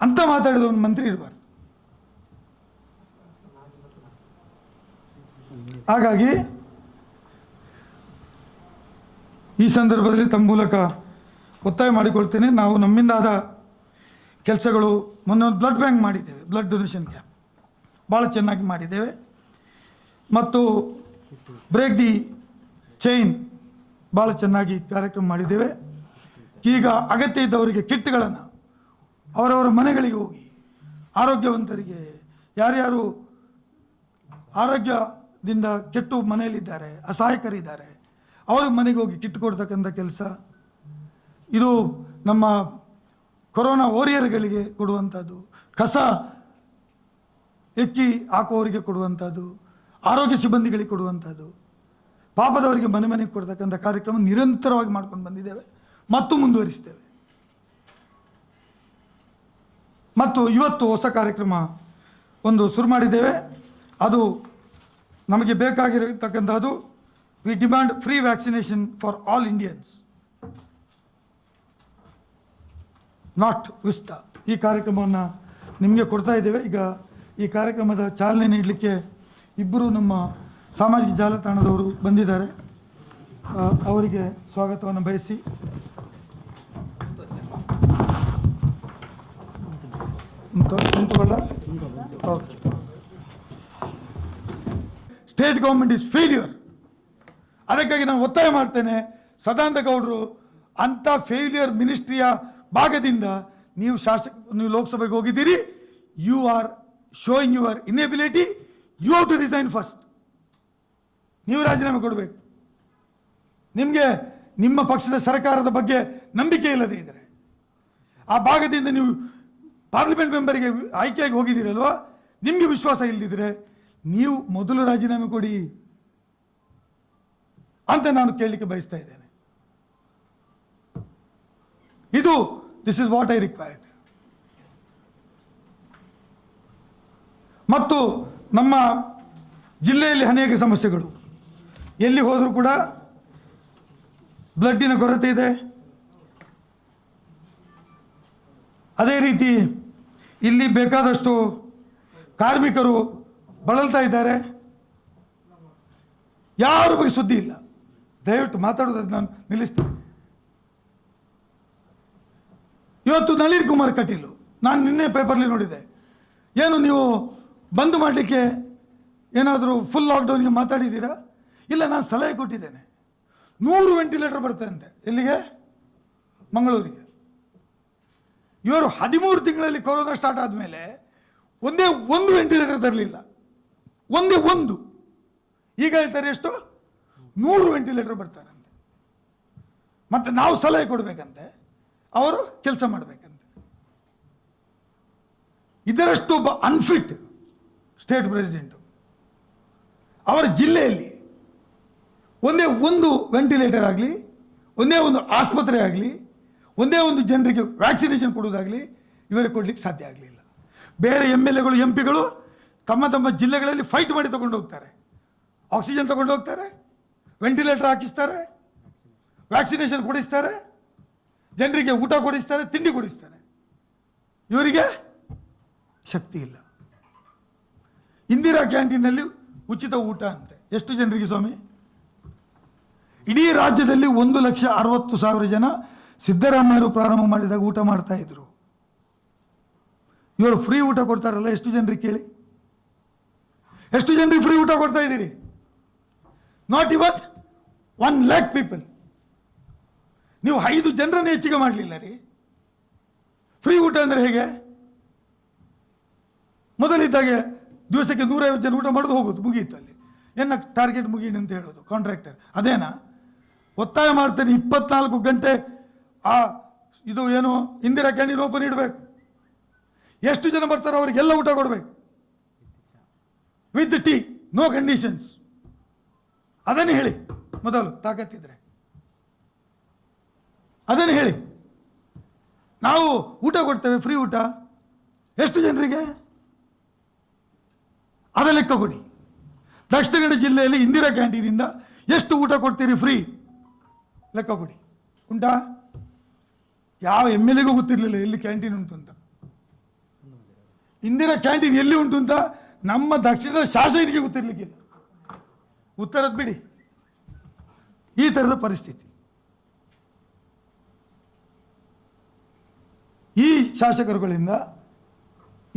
ಅಂತ ಮಾತಾಡಿದ ಒಂದು ಮಂತ್ರಿ ಇರಬಾರ್ದು. ಹಾಗಾಗಿ ಈ ಸಂದರ್ಭದಲ್ಲಿ ತಮ್ಮ ಮೂಲಕ ಒತ್ತಾಯ ಮಾಡಿಕೊಳ್ತೇನೆ. ನಾವು ನಮ್ಮಿಂದಾದ ಕೆಲಸಗಳು, ಮೊನ್ನೆ ಒಂದು ಬ್ಲಡ್ ಬ್ಯಾಂಕ್ ಮಾಡಿದ್ದೇವೆ, ಬ್ಲಡ್ ಡೊನೇಷನ್ ಕ್ಯಾಂಪ್ ಭಾಳ ಚೆನ್ನಾಗಿ ಮಾಡಿದ್ದೇವೆ. ಮತ್ತು ಬ್ರೇಕ್ ದಿ ಚೈನ್ ಭಾಳ ಚೆನ್ನಾಗಿ ಕಾರ್ಯಕ್ರಮ ಮಾಡಿದ್ದೇವೆ. ಈಗ ಅಗತ್ಯ ಇದ್ದವರಿಗೆ ಕಿಟ್ಗಳನ್ನು ಅವರವರ ಮನೆಗಳಿಗೆ ಹೋಗಿ, ಆರೋಗ್ಯವಂತರಿಗೆ, ಯಾರ್ಯಾರು ಆರೋಗ್ಯದಿಂದ ಕೆಟ್ಟು ಮನೆಯಲ್ಲಿದ್ದಾರೆ, ಅಸಹಾಯಕರಿದ್ದಾರೆ, ಅವ್ರ ಮನೆಗೆ ಹೋಗಿ ಕಿಟ್ ಕೊಡ್ತಕ್ಕಂಥ ಕೆಲಸ ಇದು. ನಮ್ಮ ಕೊರೋನಾ ವಾರಿಯರ್ಗಳಿಗೆ ಕೊಡುವಂಥದ್ದು, ಕಸ ಎಕ್ಕಿ ಹಾಕುವವರಿಗೆ ಕೊಡುವಂಥದ್ದು, ಆರೋಗ್ಯ ಸಿಬ್ಬಂದಿಗಳಿಗೆ ಕೊಡುವಂಥದ್ದು, ಪಾಪದವರಿಗೆ ಮನೆ ಮನೆಗೆ ಕೊಡ್ತಕ್ಕಂಥ ಕಾರ್ಯಕ್ರಮ ನಿರಂತರವಾಗಿ ಮಾಡ್ಕೊಂಡು ಬಂದಿದ್ದೇವೆ ಮತ್ತು ಮುಂದುವರಿಸ್ತೇವೆ. ಮತ್ತು ಇವತ್ತು ಹೊಸ ಕಾರ್ಯಕ್ರಮ ಒಂದು ಶುರು ಮಾಡಿದ್ದೇವೆ. ಅದು ನಮಗೆ ಬೇಕಾಗಿರತಕ್ಕಂಥದ್ದು, we demand free vaccination for all Indians, not Vista. ಈ ಕಾರ್ಯಕ್ರಮವನ್ನು ನಿಮಗೆ ಕೊಡ್ತಾ ಇದ್ದೇವೆ. ಈಗ ಈ ಕಾರ್ಯಕ್ರಮದ ಚಾಲನೆ ನೀಡಲಿಕ್ಕೆ ಇಬ್ಬರು ನಮ್ಮ ಸಾಮಾಜಿಕ ಜಾಲತಾಣದವರು ಬಂದಿದ್ದಾರೆ. ಅವರಿಗೆ ಸ್ವಾಗತವನ್ನು ಬಯಸಿ ಸ್ಟೇಟ್ ಗೌರ್ಮೆಂಟ್ ಇಸ್ ಫೇಲ್ಯೂರ್. ಅದಕ್ಕಾಗಿ ನಾನು ಒತ್ತಾಯ ಮಾಡ್ತೇನೆ, ಸದಾನಂದ ಗೌಡರು ಅಂಥ ಫೇಲ್ಯೂರ್ ಮಿನಿಸ್ಟ್ರಿಯ ಭಾಗದಿಂದ ನೀವು ಲೋಕಸಭೆಗೆ ಹೋಗಿದ್ದೀರಿ. You are showing your inability. You have to resign first. ನೀವು ರಾಜೀನಾಮೆ ಕೊಡಬೇಕು. ನಿಮಗೆ ನಿಮ್ಮ ಪಕ್ಷದ ಸರ್ಕಾರದ ಬಗ್ಗೆ ನಂಬಿಕೆ ಇಲ್ಲದೆ ಇದ್ದರೆ, ಆ ಭಾಗದಿಂದ ನೀವು ಪಾರ್ಲಿಮೆಂಟ್ ಮೆಂಬರಿಗೆ ಆಯ್ಕೆಯಾಗಿ ಹೋಗಿದ್ದೀರಲ್ವಾ, ನಿಮಗೆ ವಿಶ್ವಾಸ ಇಲ್ಲದಿದ್ದರೆ ನೀವು ಮೊದಲು ರಾಜೀನಾಮೆ ಕೊಡಿ ಅಂತ ನಾನು ಕೇಳಲಿಕ್ಕೆ ಬಯಸ್ತಾ ಇದ್ದೇನೆ. ಇದು this is what I required. ಮತ್ತು ನಮ್ಮ ಜಿಲ್ಲೆಯಲ್ಲಿ ಅನೇಕ ಸಮಸ್ಯೆಗಳು, ಎಲ್ಲಿ ಹೋದರೂ ಕೂಡ ಬ್ಲಡ್ಡಿನ ಕೊರತೆ ಇದೆ. ಅದೇ ರೀತಿ ಇಲ್ಲಿ ಬೇಕಾದಷ್ಟು ಕಾರ್ಮಿಕರು ಬಳಲ್ತಾ ಇದ್ದಾರೆ, ಯಾರ ಬಗ್ಗೆ ಸುದ್ದಿ ಇಲ್ಲ. ದಯವಿಟ್ಟು ಮಾತಾಡೋದನ್ನು ನಾನು ನಿಲ್ಲಿಸ್ತೇನೆ. ಇವತ್ತು ನಳಿನ್ ಕುಮಾರ್ ಕಟೀಲ್, ನಾನು ನಿನ್ನೆ ಪೇಪರ್ಲಿ ನೋಡಿದೆ, ಏನು ನೀವು ಬಂದ್ ಮಾಡಲಿಕ್ಕೆ ಏನಾದರೂ ಫುಲ್ ಲಾಕ್ಡೌನ್ಗೆ ಮಾತಾಡಿದ್ದೀರಾ? ಇಲ್ಲ, ನಾನು ಸಲಹೆ ಕೊಟ್ಟಿದ್ದೇನೆ. 100 ವೆಂಟಿಲೇಟರ್ ಬರ್ತದಂತೆ. ಎಲ್ಲಿಗೆ? ಮಂಗಳೂರಿಗೆ. ಇವರು 13 ತಿಂಗಳಲ್ಲಿ ಕೊರೋನಾ ಸ್ಟಾರ್ಟ್ ಆದಮೇಲೆ ಒಂದೇ ಒಂದು ವೆಂಟಿಲೇಟರ್ ತರಲಿಲ್ಲ, ಒಂದೇ ಒಂದು. ಈಗ ಹೇಳ್ತಾರೆ ಎಷ್ಟು? 100 ವೆಂಟಿಲೇಟರ್ ಬರ್ತಾರಂತೆ. ಮತ್ತೆ ನಾವು ಸಲಹೆ ಕೊಡಬೇಕಂತೆ, ಅವರು ಕೆಲಸ ಮಾಡಬೇಕಂತೆ. ಇದರಷ್ಟು ಒಬ್ಬ ಅನ್ಫಿಟ್ ಸ್ಟೇಟ್ ಪ್ರೆಸಿಡೆಂಟು ಅವರ ಜಿಲ್ಲೆಯಲ್ಲಿ ಒಂದೇ ಒಂದು ವೆಂಟಿಲೇಟರ್ ಆಗಲಿ, ಒಂದೇ ಒಂದು ಆಸ್ಪತ್ರೆ ಆಗಲಿ, ಒಂದೇ ಒಂದು ಜನರಿಗೆ ವ್ಯಾಕ್ಸಿನೇಷನ್ ಕೊಡುವುದಾಗಲಿ ಇವರಿಗೆ ಕೊಡ್ಲಿಕ್ಕೆ ಸಾಧ್ಯ ಆಗಲಿಲ್ಲ. ಬೇರೆ MLAಗಳು MP ಗಳು ತಮ್ಮ ತಮ್ಮ ಜಿಲ್ಲೆಗಳಲ್ಲಿ ಫೈಟ್ ಮಾಡಿ ತಗೊಂಡು ಹೋಗ್ತಾರೆ, ಆಕ್ಸಿಜನ್ ತಗೊಂಡು ಹೋಗ್ತಾರೆ, ವೆಂಟಿಲೇಟರ್ ಹಾಕಿಸ್ತಾರೆ, ವ್ಯಾಕ್ಸಿನೇಷನ್ ಕೊಡಿಸ್ತಾರೆ, ಜನರಿಗೆ ಊಟ ಕೊಡಿಸ್ತಾರೆ, ತಿಂಡಿ ಕೊಡಿಸ್ತಾರೆ. ಇವರಿಗೆ ಶಕ್ತಿ ಇಲ್ಲ. ಇಂದಿರಾ ಕ್ಯಾಂಟೀನಲ್ಲಿ ಉಚಿತ ಊಟ ಅಂತೆ. ಎಷ್ಟು ಜನರಿಗೆ ಸ್ವಾಮಿ? ಇಡೀ ರಾಜ್ಯದಲ್ಲಿ 1,60,000 ಜನ ಸಿದ್ದರಾಮಯ್ಯರು ಪ್ರಾರಂಭ ಮಾಡಿದಾಗ ಊಟ ಮಾಡ್ತಾ ಇದ್ರು. ಇವರು ಫ್ರೀ ಊಟ ಕೊಡ್ತಾರಲ್ಲ, ಎಷ್ಟು ಜನರಿಗೆ ಕೇಳಿ? ಎಷ್ಟು ಜನರಿಗೆ ಫ್ರೀ ಊಟ ಕೊಡ್ತಾ ಇದ್ದೀರಿ? Not even 1 lakh people. ನೀವು 5 ಜನರನ್ನು ಹೆಚ್ಚಿಗೆ ಮಾಡಲಿಲ್ಲ ರೀ. ಫ್ರೀ ಊಟ ಅಂದರೆ ಹೇಗೆ? ಮೊದಲಿದ್ದಾಗೆ ದಿವಸಕ್ಕೆ 150 ಜನ ಊಟ ಮಾಡೋದು, ಹೋಗೋದು, ಮುಗಿಯಿತು. ಅಲ್ಲಿ ಏನ ಟಾರ್ಗೆಟ್ ಮುಗೀನಿ ಅಂತ ಹೇಳೋದು ಕಾಂಟ್ರಾಕ್ಟರ್. ಅದೇನಾ? ಒತ್ತಾಯ ಮಾಡ್ತೇನೆ 24 ಗಂಟೆ ಇದು ಏನು ಇಂದಿರಾ ಕ್ಯಾಂಟೀನ್ ಓಪನ್ ಇಡಬೇಕು. ಎಷ್ಟು ಜನ ಬರ್ತಾರೋ ಅವರಿಗೆಲ್ಲ ಊಟ ಕೊಡಬೇಕು, ವಿತ್ ಟೀ, ನೋ ಕಂಡೀಷನ್ಸ್. ಅದನ್ನು ಹೇಳಿ ಮೊದಲು, ತಾಕತ್ತಿದ್ರೆ ಅದನ್ನು ಹೇಳಿ. ನಾವು ಊಟ ಕೊಡ್ತೇವೆ, ಫ್ರೀ ಊಟ. ಎಷ್ಟು ಜನರಿಗೆ? ಅದ ಲೆಕ್ಕ ಕೊಡಿ. ದಕ್ಷಿಣ ಕನ್ನಡ ಜಿಲ್ಲೆಯಲ್ಲಿ ಇಂದಿರಾ ಕ್ಯಾಂಟೀನಿಂದ ಎಷ್ಟು ಊಟ ಕೊಡ್ತೀರಿ ಫ್ರೀ? ಲೆಕ್ಕ ಕೊಡಿ. ಉಂಟಾ? ಯಾವ MLAಗೂ ಗೊತ್ತಿರಲಿಲ್ಲ ಎಲ್ಲಿ ಕ್ಯಾಂಟೀನ್ ಉಂಟು ಅಂತ. ಇಂದಿರಾ ಕ್ಯಾಂಟೀನ್ ಎಲ್ಲಿ ಉಂಟು ಅಂತ ನಮ್ಮ ದಕ್ಷಿಣದ ಶಾಸಕರಿಗೆ ಗೊತ್ತಿರಲಿಕ್ಕಿಲ್ಲ. ಉತ್ತರದ ಬಿಡಿ. ಈ ಥರದ ಪರಿಸ್ಥಿತಿ. ಈ ಶಾಸಕರುಗಳಿಂದ,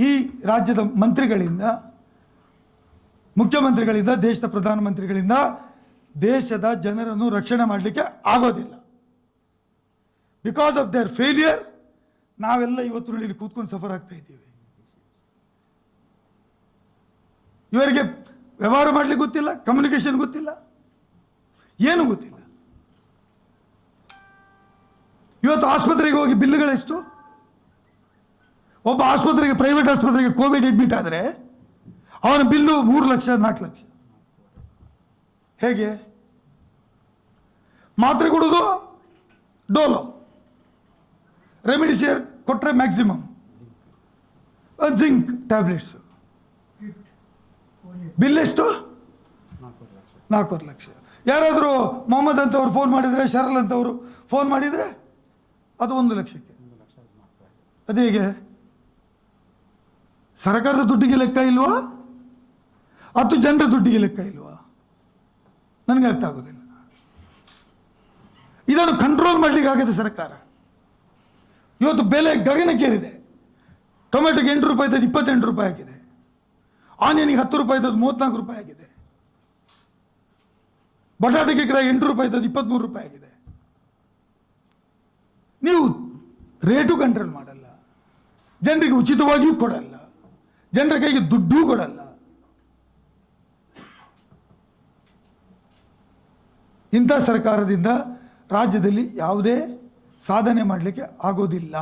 ಈ ರಾಜ್ಯದ ಮಂತ್ರಿಗಳಿಂದ, ಮುಖ್ಯಮಂತ್ರಿಗಳಿಂದ, ದೇಶದ ಪ್ರಧಾನಮಂತ್ರಿಗಳಿಂದ ದೇಶದ ಜನರನ್ನು ರಕ್ಷಣೆ ಮಾಡಲಿಕ್ಕೆ ಆಗೋದಿಲ್ಲ. ಬಿಕಾಸ್ ಆಫ್ ದೇರ್ ಫೇಲಿಯರ್ ನಾವೆಲ್ಲ ಇವತ್ತು ನೋಡಿ ಕೂತ್ಕೊಂಡು ಸಫರ್ ಆಗ್ತಾ ಇದ್ದೀವಿ. ಇವರಿಗೆ ವ್ಯವಹಾರ ಮಾಡಲಿಕ್ಕೆ ಗೊತ್ತಿಲ್ಲ, ಕಮ್ಯುನಿಕೇಶನ್ ಗೊತ್ತಿಲ್ಲ, ಏನು ಗೊತ್ತಿಲ್ಲ. ಇವತ್ತು ಆಸ್ಪತ್ರೆಗೆ ಹೋಗಿ ಬಿಲ್లుಗಳೆಷ್ಟು? ಒಬ್ಬ ಆಸ್ಪತ್ರೆಗೆ, ಪ್ರೈವೇಟ್ ಆಸ್ಪತ್ರೆಗೆ ಕೋವಿಡ್ ಅಡ್ಮಿಟ್ ಆದರೆ ಅವನ ಬಿಲ್ಲು 3 ಲಕ್ಷ 4 ಲಕ್ಷ. ಹೇಗೆ? ಮಾತ್ರೆ ಕೊಡೋದು ಡೋಲೋ, ರೆಮಿಡಿಸಿವಿರ್ ಕೊಟ್ಟರೆ ಮ್ಯಾಕ್ಸಿಮಮ್, ಜಿಂಕ್ ಟ್ಯಾಬ್ಲೆಟ್ಸ್. ಬಿಲ್ ಎಷ್ಟು? 4 ಲಕ್ಷ. ಯಾರಾದರೂ ಮೊಹಮ್ಮದ್ ಅಂತವ್ರು ಫೋನ್ ಮಾಡಿದರೆ, ಶರಲ್ ಅಂತವರು ಫೋನ್ ಮಾಡಿದರೆ ಅದು 1 ಲಕ್ಷಕ್ಕೆ. ಅದು ಹೇಗೆ? ಸರ್ಕಾರದ ದುಡ್ಡಿಗೆ ಲೆಕ್ಕ ಇಲ್ವಾ? 10 ಜನರ ದುಡ್ಡಿಗೆ ಲೆಕ್ಕ ಇಲ್ವಾ? ನನಗೆ ಅರ್ಥ ಆಗೋದಿಲ್ಲ. ಇದನ್ನು ಕಂಟ್ರೋಲ್ ಮಾಡಲಿಕ್ಕೆ ಆಗದೆ ಸರ್ಕಾರ. ಇವತ್ತು ಬೆಲೆ ಗಗನಕ್ಕೇರಿದೆ. ಟೊಮೆಟೊಗೆ 8 ರೂಪಾಯಿ ಇದ್ದದ್ದು 28 ರೂಪಾಯಿ ಆಗಿದೆ. ಆನಿಯನ್ಗೆ 10 ರೂಪಾಯಿ ಇದ್ದದ್ದು 34 ರೂಪಾಯಿ ಆಗಿದೆ. ಬಟಾಟೆಗೆ ಕ್ರಯ 8 ರೂಪಾಯಿ ಇದ್ದದ್ದು 23 ರೂಪಾಯಿ ಆಗಿದೆ. ನೀವು ರೇಟು ಕಂಟ್ರೋಲ್ ಮಾಡಲ್ಲ, ಜನರಿಗೆ ಉಚಿತವಾಗಿಯೂ ಕೊಡಲ್ಲ, ಜನರ ಕೈಗೆ ದುಡ್ಡು ಕೊಡಲ್ಲ. ಇಂಥ ಸರ್ಕಾರದಿಂದ ರಾಜ್ಯದಲ್ಲಿ ಯಾವುದೇ ಸಾಧನೆ ಮಾಡಲಿಕ್ಕೆ ಆಗೋದಿಲ್ಲ,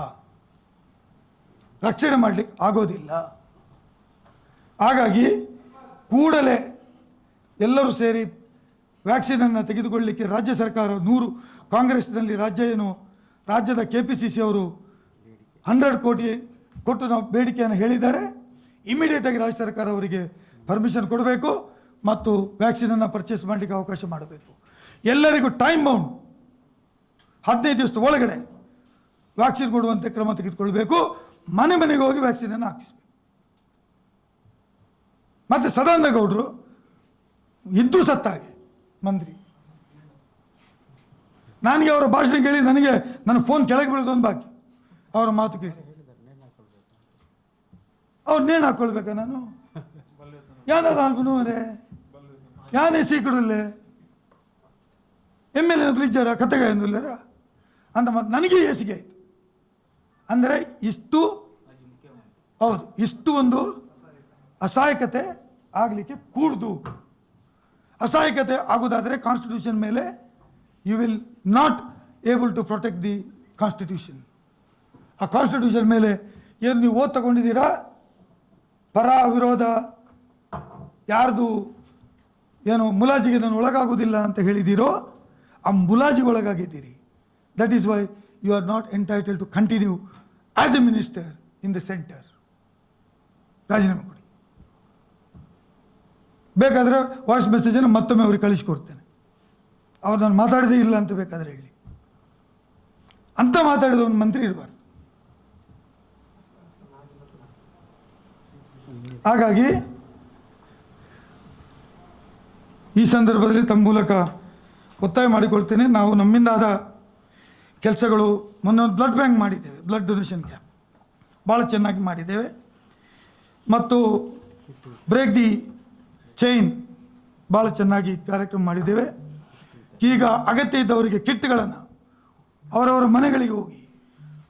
ರಕ್ಷಣೆ ಮಾಡಲಿಕ್ಕೆ ಆಗೋದಿಲ್ಲ. ಹಾಗಾಗಿ ಕೂಡಲೇ ಎಲ್ಲರೂ ಸೇರಿ ವ್ಯಾಕ್ಸಿನನ್ನು ತೆಗೆದುಕೊಳ್ಳಲಿಕ್ಕೆ ರಾಜ್ಯ ಸರ್ಕಾರ 100 ಕಾಂಗ್ರೆಸ್ನಲ್ಲಿ ರಾಜ್ಯದ KPCC ಅವರು 100 ಕೋಟಿ ಕೊಟ್ಟು ನಾವು ಬೇಡಿಕೆಯನ್ನು ಹೇಳಿದ್ದಾರೆ. ಇಮಿಡಿಯೇಟಾಗಿ ರಾಜ್ಯ ಸರ್ಕಾರ ಅವರಿಗೆ ಪರ್ಮಿಷನ್ ಕೊಡಬೇಕು ಮತ್ತು ವ್ಯಾಕ್ಸಿನನ್ನು ಪರ್ಚೇಸ್ ಮಾಡಲಿಕ್ಕೆ ಅವಕಾಶ ಮಾಡಬೇಕು. ಎಲ್ಲರಿಗೂ ಟೈಮ್ ಬೌಂಡ್ 15 ದಿವಸದ ಒಳಗಡೆ ವ್ಯಾಕ್ಸಿನ್ ಕೊಡುವಂತೆ ಕ್ರಮ ತೆಗೆದುಕೊಳ್ಬೇಕು. ಮನೆ ಮನೆಗೆ ಹೋಗಿ ವ್ಯಾಕ್ಸಿನನ್ನು ಹಾಕಿಸ್ಬೇಕು. ಮತ್ತು ಸದಾನಂದ ಗೌಡರು ಇದ್ದು ಸತ್ತಾಗೆ ಮಂತ್ರಿ, ನನಗೆ ಅವರ ಭಾಷಣ ಕೇಳಿ ನನಗೆ ನನ್ನ ಫೋನ್ ಕೆಳಗೆ ಬೀಳೋದೊಂದು ಬಾಕಿ. ಅವರ ಮಾತು ಕೇಳಿ ಅವ್ರು ನೇಣು ಹಾಕ್ಕೊಳ್ಬೇಕಾ ನಾನು? ಯಾವ್ದಾದ್ರು ಅಲ್ಪನೂರೇ ಯಾನೇ ಸೀಕಡಲ್ಲೇ ಎಮ್ ಎಲ್ ಎ ಕ್ಲಿಜ್ಜಾರ ಕತೆಗಾಯ ಎಂದಿಲ್ಲರ ಅಂತ ಮತ್ತು ನನಗೆ ಏಸಿಗೆ ಆಯಿತು. ಅಂದರೆ ಇಷ್ಟು ಹೌದು, ಇಷ್ಟು ಒಂದು ಅಸಹಾಯಕತೆ ಆಗಲಿಕ್ಕೆ ಕೂಡ್ದು. ಅಸಹಾಯಕತೆ ಆಗೋದಾದರೆ ಕಾನ್ಸ್ಟಿಟ್ಯೂಷನ್ ಮೇಲೆ you will not able to protect the constitution. ಆ ಕಾನ್ಸ್ಟಿಟ್ಯೂಷನ್ ಮೇಲೆ ಏನು ನೀವು ಓದ್ ತಗೊಂಡಿದ್ದೀರಾ, ಪರ ವಿರೋಧ ಯಾರ್ದು ಏನು ಮುಲಾಜಿಗೆ ನಾನು ಒಳಗಾಗೋದಿಲ್ಲ ಅಂತ ಹೇಳಿದ್ದೀರೋ ಆ ಮುಲಾಜಿಗೆ ಒಳಗಾಗಿದ್ದೀರಿ. That is why you are not entitle to continue as a minister in the centre. ರಾಜೀನಾಮೆ ಕೊಡಿ. ಬೇಕಾದರೆ ವಾಯ್ಸ್ ಮೆಸೇಜನ್ನು ಮತ್ತೊಮ್ಮೆ ಅವ್ರಿಗೆ ಕಳಿಸ್ಕೊಡ್ತೇನೆ. ಅವ್ರು ನಾನು ಮಾತಾಡದೇ ಇಲ್ಲ ಅಂತ ಬೇಕಾದರೆ ಹೇಳಿ. ಅಂತ ಮಾತಾಡಿದ ಒಂದು ಮಂತ್ರಿ ಇರಬಾರ್ದು. ಹಾಗಾಗಿ ಈ ಸಂದರ್ಭದಲ್ಲಿ ತಮ್ಮ ಮೂಲಕ ಒತ್ತಾಯ ಮಾಡಿಕೊಳ್ತೇನೆ. ನಾವು ನಮ್ಮಿಂದಾದ ಕೆಲಸಗಳು, ಮೊನ್ನೆ ಒಂದು ಬ್ಲಡ್ ಬ್ಯಾಂಕ್ ಮಾಡಿದ್ದೇವೆ, ಬ್ಲಡ್ ಡೊನೇಷನ್ ಕ್ಯಾಂಪ್ ಭಾಳ ಚೆನ್ನಾಗಿ ಮಾಡಿದ್ದೇವೆ. ಮತ್ತು ಬ್ರೇಕ್ ದಿ ಚೈನ್ ಭಾಳ ಚೆನ್ನಾಗಿ ಕಾರ್ಯಕ್ರಮ ಮಾಡಿದ್ದೇವೆ. ಈಗ ಅಗತ್ಯ ಇದ್ದವರಿಗೆ ಕಿಟ್ಗಳನ್ನು ಅವರವರ ಮನೆಗಳಿಗೆ ಹೋಗಿ,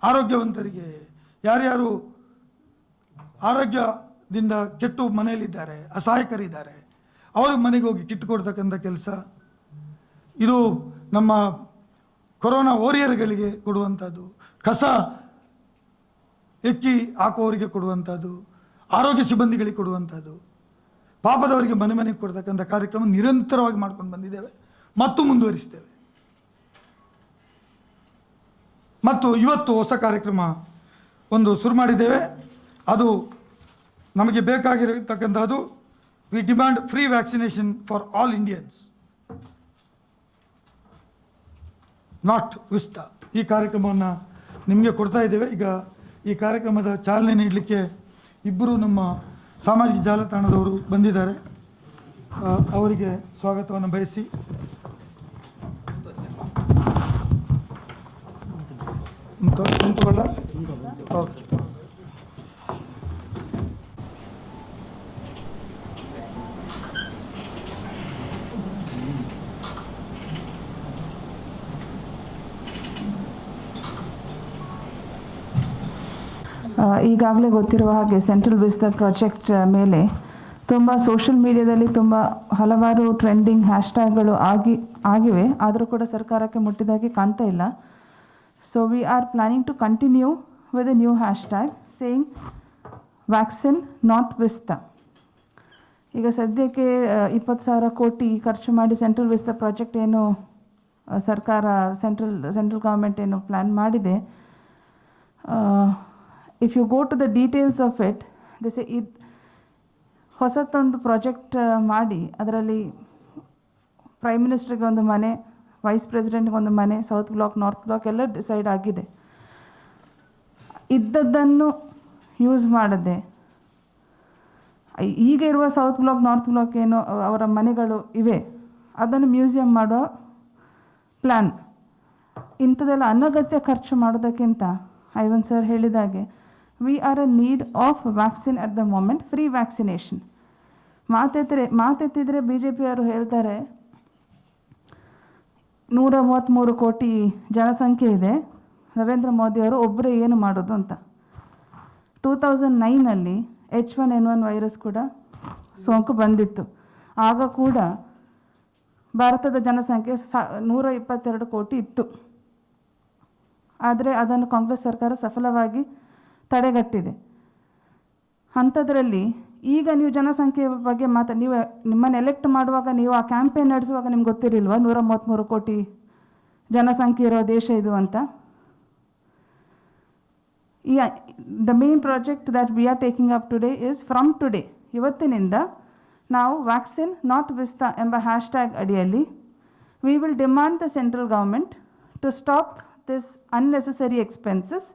ಆರೋಗ್ಯವಂತರಿಗೆ, ಯಾರ್ಯಾರು ಆರೋಗ್ಯದಿಂದ ಕೆಟ್ಟು ಮನೆಯಲ್ಲಿದ್ದಾರೆ, ಅಸಹಾಯಕರಿದ್ದಾರೆ, ಅವ್ರಿಗೆ ಮನೆಗೆ ಹೋಗಿ ಕಿಟ್ ಕೊಡ್ತಕ್ಕಂಥ ಕೆಲಸ ಇದು ನಮ್ಮ ಕೊರೋನಾ ವಾರಿಯರ್ಗಳಿಗೆ ಕೊಡುವಂಥದ್ದು, ಕಸ ಎಕ್ಕಿ ಹಾಕುವವರಿಗೆ ಕೊಡುವಂಥದ್ದು, ಆರೋಗ್ಯ ಸಿಬ್ಬಂದಿಗಳಿಗೆ ಕೊಡುವಂಥದ್ದು, ಪಾಪದವರಿಗೆ ಮನೆ ಮನೆಗೆ ಕೊಡ್ತಕ್ಕಂಥ ಕಾರ್ಯಕ್ರಮ ನಿರಂತರವಾಗಿ ಮಾಡ್ಕೊಂಡು ಬಂದಿದ್ದೇವೆ ಮತ್ತು ಮುಂದುವರಿಸ್ತೇವೆ. ಮತ್ತು ಇವತ್ತು ಹೊಸ ಕಾರ್ಯಕ್ರಮ ಒಂದು ಶುರು ಮಾಡಿದ್ದೇವೆ. ಅದು ನಮಗೆ ಬೇಕಾಗಿರತಕ್ಕಂಥದ್ದು we demand free vaccination for all Indians, not Vista. ಈ ಕಾರ್ಯಕ್ರಮವನ್ನು ನಿಮಗೆ ಕೊಡ್ತಾ ಇದ್ದೇವೆ. ಈಗ ಈ ಕಾರ್ಯಕ್ರಮದ ಚಾಲನೆ ನೀಡಲಿಕ್ಕೆ ಇಬ್ಬರು ನಮ್ಮ ಸಾಮಾಜಿಕ ಜಾಲತಾಣದವರು ಬಂದಿದ್ದಾರೆ. ಅವರಿಗೆ ಸ್ವಾಗತವನ್ನು ಬಯಸಿ ನಿಂತುಕೊಳ್ಳ. ಓಕೆ. ಈಗಾಗಲೇ ಗೊತ್ತಿರುವ ಹಾಗೆ ಸೆಂಟ್ರಲ್ ವಿಸ್ತಾ ಪ್ರಾಜೆಕ್ಟ್ ಮೇಲೆ ತುಂಬ ಸೋಷಿಯಲ್ ಮೀಡಿಯಾದಲ್ಲಿ ತುಂಬ ಹಲವಾರು ಟ್ರೆಂಡಿಂಗ್ ಹ್ಯಾಶ್ಟ್ಯಾಗ್ಗಳು ಆಗಿವೆ, ಆದರೂ ಕೂಡ ಸರ್ಕಾರಕ್ಕೆ ಮುಟ್ಟಿದಾಗೆ ಕಾಣ್ತಾ ಇಲ್ಲ. So we are planning to continue with a new hashtag saying vaccine not Vista. ಈಗ ಸದ್ಯಕ್ಕೆ 20,000 ಕೋಟಿ ಖರ್ಚು ಮಾಡಿ ಸೆಂಟ್ರಲ್ ವಿಸ್ತಾ ಪ್ರಾಜೆಕ್ಟ್ ಏನು ಸರ್ಕಾರ ಸೆಂಟ್ರಲ್ ಗೌರ್ಮೆಂಟ್ ಏನು ಪ್ಲ್ಯಾನ್ ಮಾಡಿದೆ, if you go to the details of it, this ಇದು ಹೊಸತೊಂದು ಪ್ರಾಜೆಕ್ಟ್ ಮಾಡಿ ಅದರಲ್ಲಿ ಪ್ರೈಮ್ ಮಿನಿಸ್ಟ್ರಿಗೆ ಒಂದು ಮನೆ, ವೈಸ್ ಪ್ರೆಸಿಡೆಂಟ್ಗೆ ಒಂದು ಮನೆ, ಸೌತ್ ಬ್ಲಾಕ್, ನಾರ್ತ್ ಬ್ಲಾಕ್ ಎಲ್ಲ ಡಿಸೈಡ್ ಆಗಿದೆ. ಇದ್ದದ್ದನ್ನು ಯೂಸ್ ಮಾಡದೆ ಈಗ ಇರುವ ಸೌತ್ ಬ್ಲಾಕ್, ನಾರ್ತ್ ಬ್ಲಾಕ್ ಏನು ಅವರ ಮನೆಗಳು ಇವೆ, ಅದನ್ನು ಮ್ಯೂಸಿಯಂ ಮಾಡೋ ಪ್ಲ್ಯಾನ್. ಇಂಥದ್ದೆಲ್ಲ ಅನಗತ್ಯ ಖರ್ಚು ಮಾಡೋದಕ್ಕಿಂತ ಐವನ್ ಸರ್ ಹೇಳಿದಾಗೆ we are a need of vaccine at the moment, free vaccination. ಮಾತೆತ್ತಿದ್ರೆ ಬಿ ಜೆ ಪಿಯವರು ಹೇಳ್ತಾರೆ 133 ಕೋಟಿ ಜನಸಂಖ್ಯೆ ಇದೆ, ನರೇಂದ್ರ ಮೋದಿಯವರು ಒಬ್ಬರೇ ಏನು ಮಾಡೋದು ಅಂತ. 2009 H1N1 ವೈರಸ್ ಕೂಡ ಸೋಂಕು ಬಂದಿತ್ತು. ಆಗ ಕೂಡ ಭಾರತದ ಜನಸಂಖ್ಯೆ 122 ಕೋಟಿ ಇತ್ತು. ಆದರೆ ಅದನ್ನು ಕಾಂಗ್ರೆಸ್ ಸರ್ಕಾರ ಸಫಲವಾಗಿ ತಡೆಗಟ್ಟಿದೆ. ಅಂಥದ್ರಲ್ಲಿ ಈಗ ನೀವು ಜನಸಂಖ್ಯೆ ಬಗ್ಗೆ ನೀವು ನಿಮ್ಮನ್ನು ಎಲೆಕ್ಟ್ ಮಾಡುವಾಗ, ನೀವು ಆ ಕ್ಯಾಂಪೇನ್ ನಡೆಸುವಾಗ ನಿಮ್ಗೆ ಗೊತ್ತಿರಲಿಲ್ವಾ 133 ಕೋಟಿ ಜನಸಂಖ್ಯೆ ಇರೋ ದೇಶ ಇದು ಅಂತ? The main project that we are taking up today is from today, ಇವತ್ತಿನಿಂದ ನಾವು ವ್ಯಾಕ್ಸಿನ್ ನಾಟ್ ವಿಸ್ತಾ ಎಂಬ ಹ್ಯಾಶ್ಟ್ಯಾಗ್ ಅಡಿಯಲ್ಲಿ we will demand the central government to stop this unnecessary expenses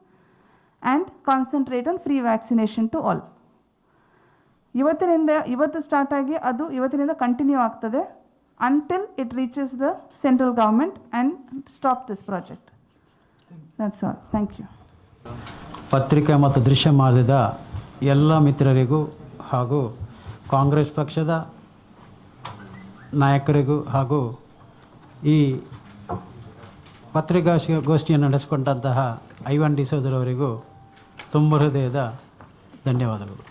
and concentrate on free vaccination to all. ಇವತ್ತು start ಆಗಿ ಅದು ಇವತ್ತಿನಿಂದ continue ಆಗ್ತದೆ until it reaches the central government and stop this project. That's all. Thank you. ಪತ್ರಿಕೆ ಮತ್ತು ದೃಶ್ಯ ಮಾಧ್ಯಮದ ಎಲ್ಲ ಮಿತ್ರರಿಗೂ ಹಾಗೂ ಕಾಂಗ್ರೆಸ್ ಪಕ್ಷದ ನಾಯಕರಿಗೂ ಹಾಗೂ ಈ ಪತ್ರಿಕಾಗೋಷ್ಠಿಯನ್ನು ನಡೆಸಿಕೊಂಡಂತಹ ಐವನ್ ಡಿಸೋಜರವರಿಗೂ ತುಂಬ ಹೃದಯದ ಧನ್ಯವಾದಗಳು.